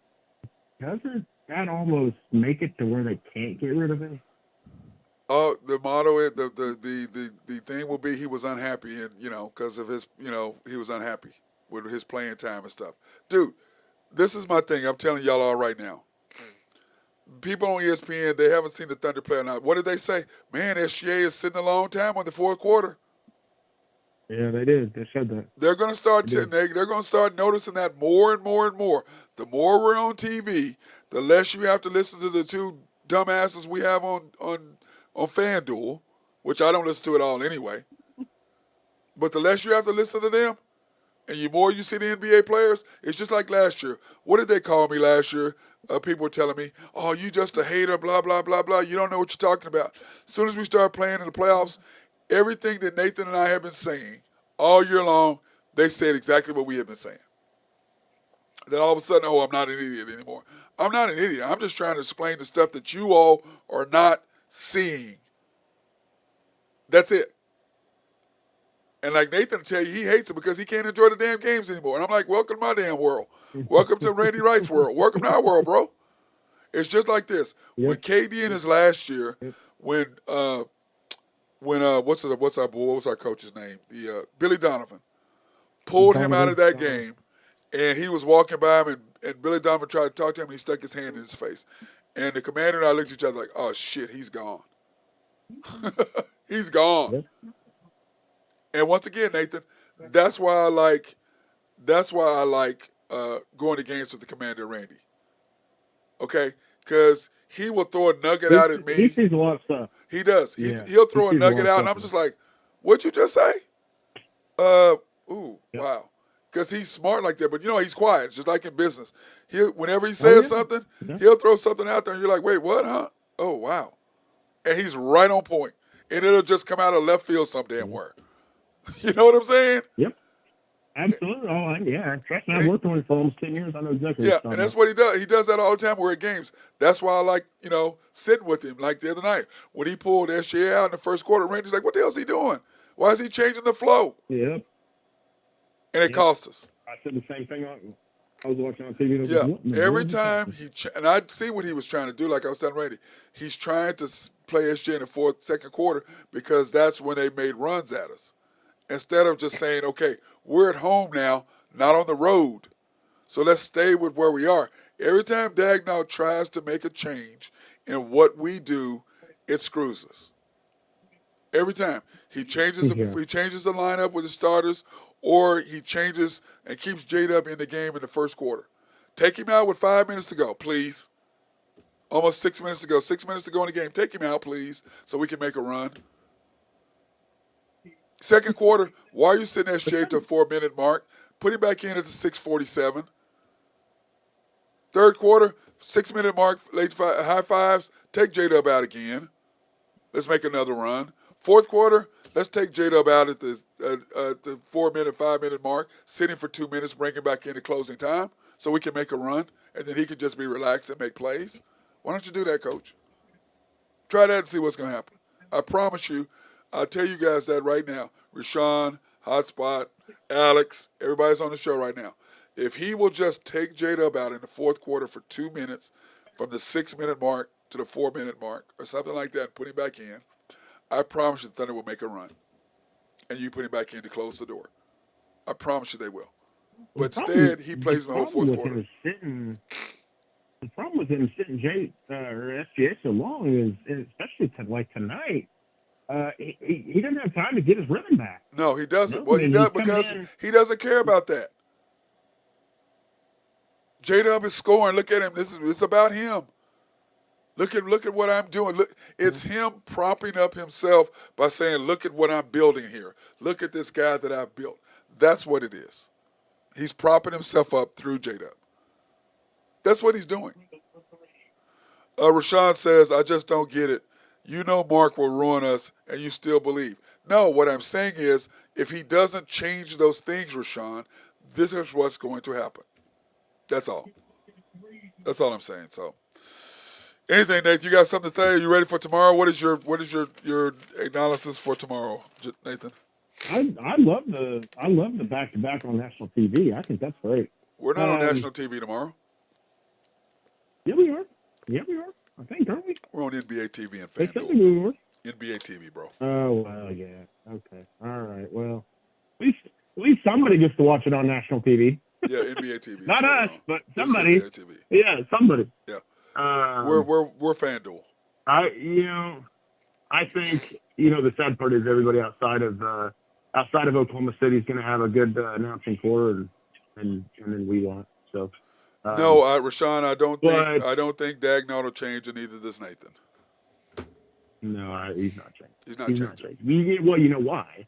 doesn't that almost make it to where they can't get rid of him? Oh, the motto, the thing will be he was unhappy, and because of his, he was unhappy with his playing time and stuff. Dude, this is my thing. I'm telling y'all all right now. People on ESPN, they haven't seen the Thunder play or not. What did they say? Man, SGA is sitting a long time on the fourth quarter. Yeah, they did. They said that. They're going to start. They're going to start noticing that more and more and more. The more we're on TV, the less you have to listen to the two dumbasses we have on FanDuel, which I don't listen to at all anyway. But the less you have to listen to them, and the more you see the NBA players, it's just like last year. What did they call me last year? People were telling me, oh, you just a hater, blah, blah, blah, blah. You don't know what you're talking about. As soon as we start playing in the playoffs, everything that Nathan and I have been saying all year long, they said exactly what we have been saying. Then all of a sudden, oh, I'm not an idiot anymore. I'm not an idiot. I'm just trying to explain the stuff that you all are not seeing. That's it. And like Nathan will tell you, he hates it because he can't enjoy the damn games anymore. And I'm like, welcome to my damn world. Welcome to Randy Wright's world. Welcome to our world, bro. It's just like this. Yep. When KD in his last year, Yep. when what's our boy? What's our coach's name? The Billy Donovan pulled him out of that game, and he was walking by him, and Billy Donovan tried to talk to him, and he stuck his hand in his face, and the commander and I looked at each other like, "Oh shit, he's gone." He's gone. Yep. And once again, Nathan, that's why I like going to games with the commander Randy. Okay, because he will throw a nugget out at me. He sees a lot of stuff. He does. Yeah. He'll throw a He sees a nugget lot of out, and I'm stuff. just like, "What'd you just say?" Yep. Wow. Because he's smart like that, but he's quiet, just like in business. Whenever he says something, he'll throw something out there, and you're like, "Wait, what? Huh? Oh, wow!" And he's right on point, and it'll just come out of left field some damn where. You know what I'm saying? Yep. Absolutely. Oh, yeah. Trust me, I've worked on it for almost 10 years. I know exactly what Yeah, you're talking and that's about. what he does. He does that all the time. We're at games. That's why I like, sitting with him. Like the other night when he pulled SGA out in the first quarter, Randy's like, "What the hell is he doing? Why is he changing the flow?" Yep. And it cost us. I said the same thing. I was watching on TV. And I was Yeah, like, what in the every world is time happening? and I see what he was trying to do. Like I was telling Randy, he's trying to play SGA in the second quarter because that's when they made runs at us. Instead of just saying, "Okay, we're at home now, not on the road, so let's stay with where we are." Every time Dagnall tries to make a change in what we do, it screws us. Every time he changes Yeah. the lineup with the starters, or he changes and keeps J-Dub in the game in the first quarter. Take him out with 5 minutes to go, please. Almost 6 minutes to go. 6 minutes to go in the game. Take him out, please, so we can make a run. Second quarter, why are you sitting SJ to a 4-minute mark? Put him back in at the 6:47. Third quarter, 6-minute mark, high fives. Take J-Dub out again. Let's make another run. Fourth quarter, let's take J-Dub out at the 4-minute, 5-minute mark. Sit him for 2 minutes, bring him back in at closing time so we can make a run, and then he can just be relaxed and make plays. Why don't you do that, Coach? Try that and see what's going to happen. I promise you, I'll tell you guys that right now. Rashawn, Hotspot, Alex, everybody's on the show right now. If he will just take J-Dub out in the fourth quarter for 2 minutes from the 6-minute mark to the 4-minute mark or something like that and put him back in, I promise you the Thunder will make a run. And you put him back in to close the door. I promise you they will. But instead, he plays the whole fourth quarter. The problem with him sitting or SGA so long is, especially like tonight, he doesn't have time to get his rhythm back. No, he doesn't. No, Well, he does he's because coming in. he doesn't care about that. J-Dub is scoring. Look at him. It's about him. Look at what I'm doing. Look, it's him propping up himself by saying, "Look at what I'm building here. Look at this guy that I've built." That's what it is. He's propping himself up through J-Dub. That's what he's doing. Rashawn says, "I just don't get it. You know Mark will ruin us, and you still believe." No, what I'm saying is, if he doesn't change those things, Rashawn, this is what's going to happen. That's all. That's all I'm saying. So, anything, Nathan? You got something to say? Are you ready for tomorrow? What is your analysis for tomorrow, Nathan? I love the back-to-back on national TV. I think that's great. We're not on national TV tomorrow. Yeah, we are. I think, aren't we? We're on NBA TV and They said FanDuel. we were. NBA TV, bro. Oh, well, yeah. Okay. All right. Well, at least somebody gets to watch it on national TV. Yeah, NBA TV. Not us, but It's somebody. NBA TV. Yeah, somebody. Yeah. Um, We're FanDuel. I think the sad part is everybody outside of Oklahoma City is going to have a good announcing corps, and then we won't. So. No, Rashawn, I don't think Dagnall will change, and neither does Nathan. No, he's not changing. He's not changing. Well, you know why?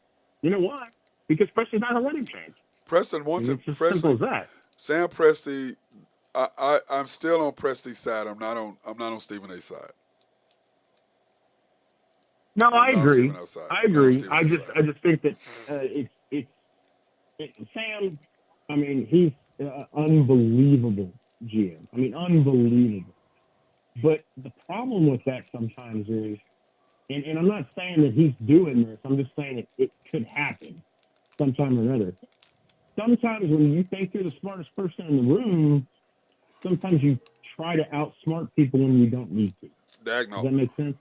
Because Preston's not going to let him change. Preston wants It's him. as simple as that. Sam Presti, I'm still on Presti's side. I'm not on Stephen A's side. No, I agree. I just think that it's Sam. I mean, he's unbelievable GM. I mean, unbelievable. But the problem with that sometimes is, and I'm not saying that he's doing this. I'm just saying it could happen sometime or another. Sometimes when you think you're the smartest person in the room, sometimes you try to outsmart people when you don't need to. Does that Diagonal. make sense?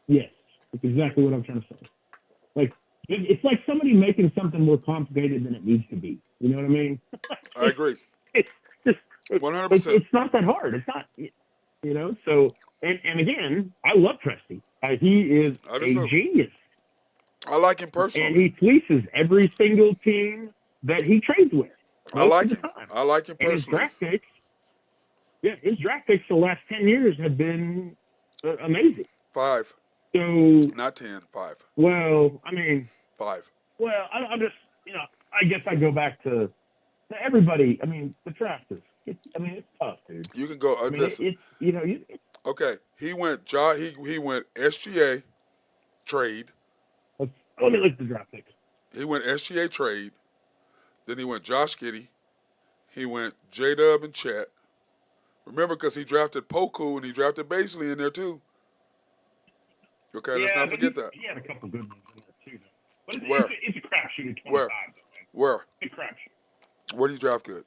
Yes, that's exactly what I'm trying to say. Like it's like somebody making something more complicated than it needs to be. You know what I mean? I agree. It's just 100%. it's not that hard. It's not, you know. So and again, I love Presty. He is I do a too. genius, I like him and personally. he fleeces every single team that he trades with I most like of the him. time. I like him And his personally. draft picks, his draft picks the last 10 years have been amazing. 5, So, not 10, 5. well, I mean, 5. I'm just, I guess I go back to everybody. I mean, the draft is, it's tough, dude. You can go. I mean, Listen. Okay, he went. He went SGA trade. let me look at the draft picks. He went SGA trade. Then he went Josh Giddey. He went J Dub and Chet. Remember, because he drafted Poku and he drafted Baisley in there too. Okay, let's not forget that. He had a couple good ones in there too, though. But Where? It's a crapshoot at 25, Where? though, man. Where? It's a crapshoot. Where did he draft good?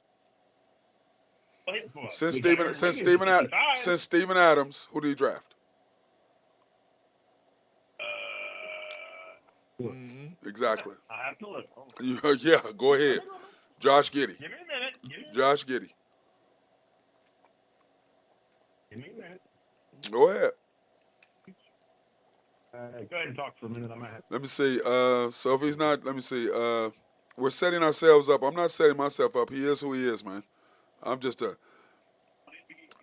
Well, Since we got Aaron Wiggins at 55. Steven Adams, who did he draft? Exactly. I have to look. Hold on. Yeah, go ahead. Josh Giddey. Give me a minute. Josh Giddey. Give me a minute. Go ahead. Go ahead and talk for a minute. I might have. Let me see. So if he's not, let me see. We're setting ourselves up. I'm not setting myself up. He is who he is, man. I'm just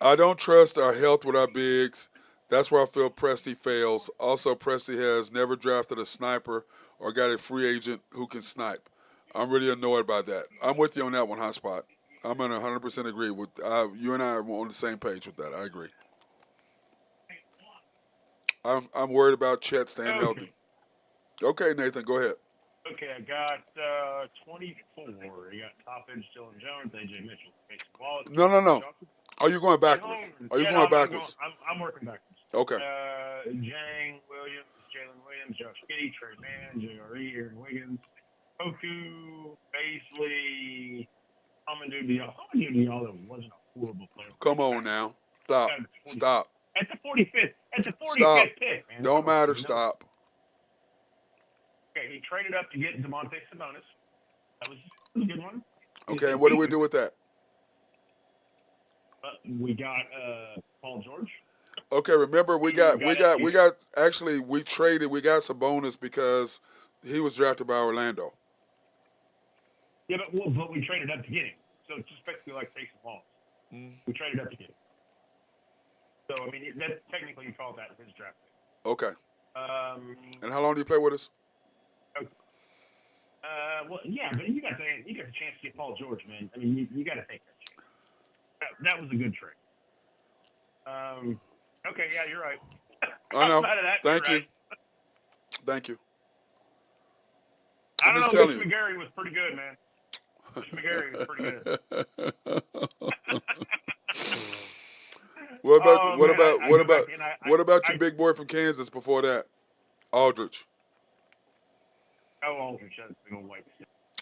I don't trust our health with our bigs. That's where I feel Presty fails. Also, Presty has never drafted a sniper or got a free agent who can snipe. I'm really annoyed by that. I'm with you on that one, Hotspot. I'm going to 100% agree with you and I are on the same page with that. I agree. I'm worried about Chet staying healthy. Okay, Nathan, go ahead. Okay, I got 24. You got Toppage, Dylan Jones, AJ Mitchell, Mason Wallace. No. Are you going backwards? Are you going backwards? I'm working backwards. Okay. Jang Williams, Jalen Williams, Josh Giddey, Trey Mann, JRE, Aaron Wiggins, Poku, Baisley, Hamidou Diallo wasn't a horrible player. Come on now. Stop. At the 45th. At the 45th Stop. pick, man. Don't matter. Stop. Okay, he traded up to get DeMonte Sabonis. That was a good one. Okay, and what do we do with that? We got Paul George. Okay, remember we traded, we got Sabonis because he was drafted by Orlando. Yeah, but we traded up to get him. So it's just basically like Jason Wallace. We traded up to get him. So, I mean, that technically you call that his draft pick. Okay. And how long do you play with us? Okay. Well, yeah, but you got the chance to get Paul George, man. I mean, you got to take that chance. That was a good trade. Okay, yeah, you're right. I know. Thank you. Thank you. I'm just telling you. Mitch McGarry was pretty good, man. Mitch McGarry was pretty good. What about your big boy from Kansas before that? Aldridge. Aldridge has been a white.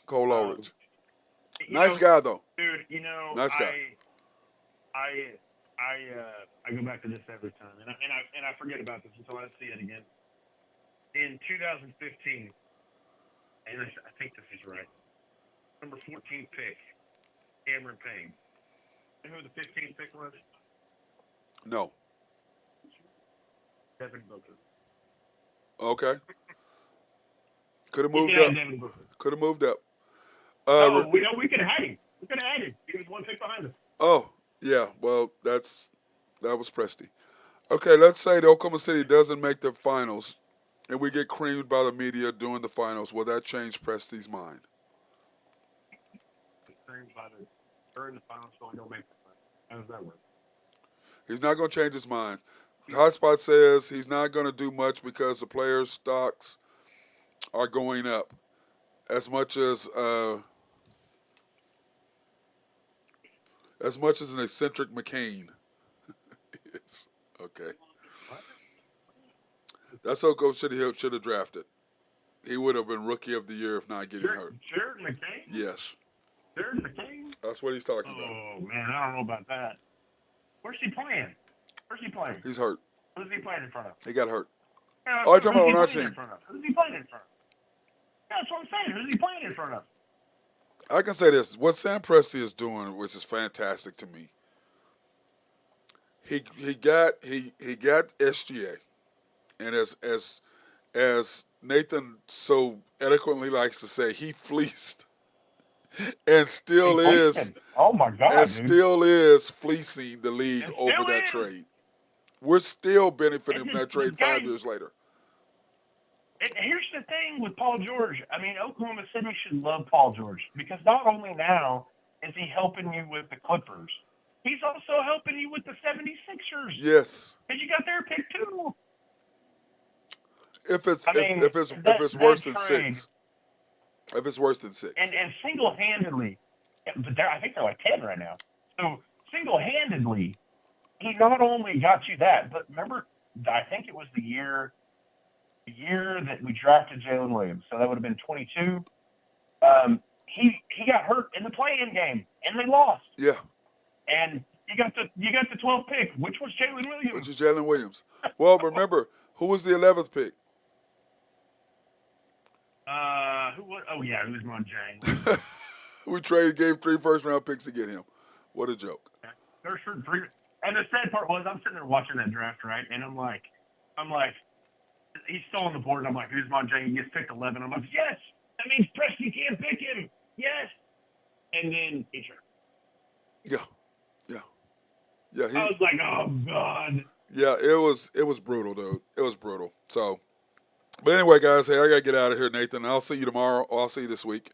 Cole Aldridge. Nice guy though. Dude, nice guy. I go back to this every time, and I forget about this until I see it again. In 2015, and I think this is right. Number 14 pick, Cameron Payne. You know who the 15th pick was? No. Devin Booker. Okay. Could have moved up. Could have moved up. We could have had him. We could have had him. He was one pick behind us. Oh, yeah. Well, that was Presty. Okay, let's say the Oklahoma City doesn't make the finals, and we get creamed by the media during the finals. Will that change Presty's mind? During the finals, so I don't make the finals. How does that work? He's not going to change his mind. Hotspot says he's not going to do much because the players' stocks are going up as much as an eccentric McCain. Yes. Okay. That's what Coach should have drafted. He would have been Rookie of the Year if not getting hurt. Jared McCain? Yes. Jared McCain? That's what he's talking about. Oh, man, I don't know about that. Where's he playing? Where's he playing? He's hurt. Who's he playing in front of? He got hurt. Oh, you're talking about on our Who's he team. playing in front of? Who's he playing in front of? Yeah, that's what I'm saying. Who's he playing in front of? I can say this: what Sam Presti is doing, which is fantastic to me. He got SGA, and as Nathan so eloquently likes to say, he fleeced, and still is. Oh my God, and dude. still is fleecing the league And over still that is. trade. We're still benefiting And from that the trade guy- 5 years later. And here's the thing with Paul George. I mean, Oklahoma City should love Paul George because not only now is he helping you with the Clippers, he's also helping you with the 76ers. Yes. Because you got their pick too. If it's I mean, if it's worse than trade, 6. If it's worse than 6. And single-handedly, but I think they're like 10 right now. So single-handedly, he not only got you that, but remember, I think it was the year that we drafted Jalen Williams. So that would have been 22. He got hurt in the play-in game, and they lost. Yeah. And you got the 12th pick, which was Jalen Williams. Which is Jalen Williams. Well, remember, who was the 11th pick? Who was? Oh yeah, it was Monjang. We gave 3 first-round picks to get him. What a joke. There's 3. And the sad part was, I'm sitting there watching that draft, right? And I'm like, he's still on the board. And I'm like, who's Monjang? He gets picked 11. I'm like, yes, that means Preston can't pick him. Yes. And then he's hurt. Yeah. I was like, oh God. Yeah, it was brutal, dude. It was brutal. So, but anyway, guys, hey, I gotta get out of here, Nathan. I'll see you tomorrow. Or I'll see you this week.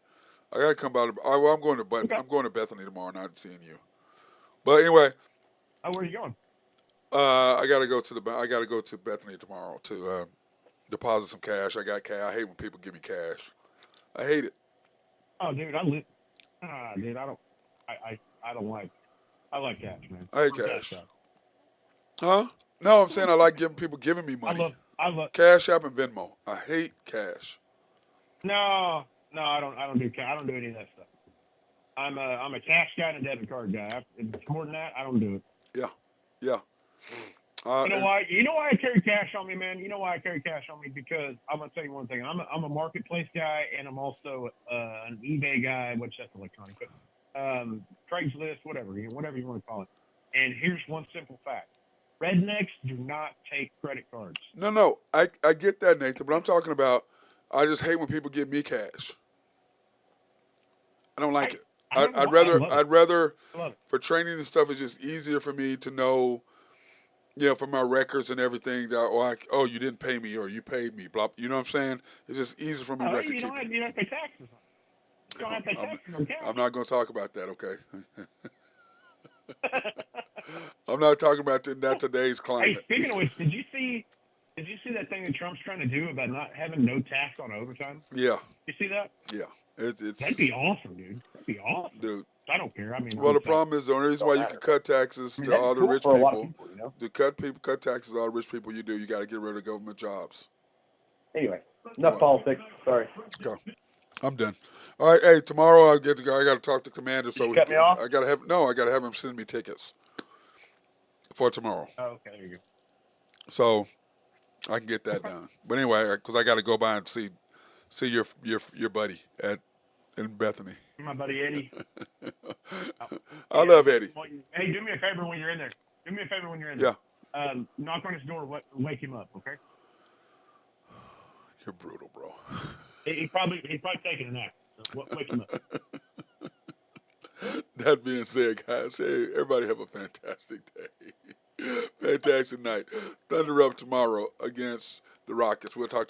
I gotta come out. I'm going to Bethany tomorrow. Not seeing you. But anyway. Oh, where are you going? I gotta go to Bethany tomorrow to deposit some cash. I got cash. I hate when people give me cash. I hate it. Oh, dude, I like cash, man. I hate cash. Huh? No, I'm saying I like people giving me money. I love Cash App and Venmo. I hate cash. No, I don't do cash. I don't do any of that stuff. I'm a cash guy and a debit card guy. If it's more than that, I don't do it. Yeah. You know why? You know why I carry cash on me, man? You know why I carry cash on me? Because I'm gonna tell you one thing. I'm a marketplace guy, and I'm also an eBay guy, which that's electronic, but Craigslist, whatever you want to call it. And here's one simple fact: rednecks do not take credit cards. No, I get that, Nathan, but I'm talking about. I just hate when people give me cash. I don't like it. I'd rather for training and stuff. It's just easier for me to know, for my records and everything. Oh, you didn't pay me, or you paid me. Blah. You know what I'm saying? It's just easier for me. You don't have to pay taxes. You don't have to pay taxes on cash. I'm not going to talk about that. Okay. I'm not talking about that today's climate. Hey, speaking of which, did you see that thing that Trump's trying to do about not having no tax on overtime? Yeah. You see that? Yeah. That'd be awesome, dude. That'd be awesome. Dude. I don't care. I mean, well, the problem is the only reason why you can cut taxes to all the rich people, to cut taxes to all the rich people you got to get rid of government jobs. Anyway, enough politics. Sorry. Okay. I'm done. All right, hey, tomorrow I got to talk to Commander. So cut me off? I got to have him send me tickets for tomorrow. Oh, okay, there you go. So I can get that done. But anyway, because I got to go by and see your buddy in Bethany. My buddy Eddie. I love Eddie. Well, hey, do me a favor when you're in there. Yeah. Knock on his door. Wake him up, okay? You're brutal, bro. He's probably taking a nap. So wake him up. That being said, guys, hey, everybody have a fantastic day. Fantastic night. Thunder up tomorrow against the Rockets. We'll talk to you.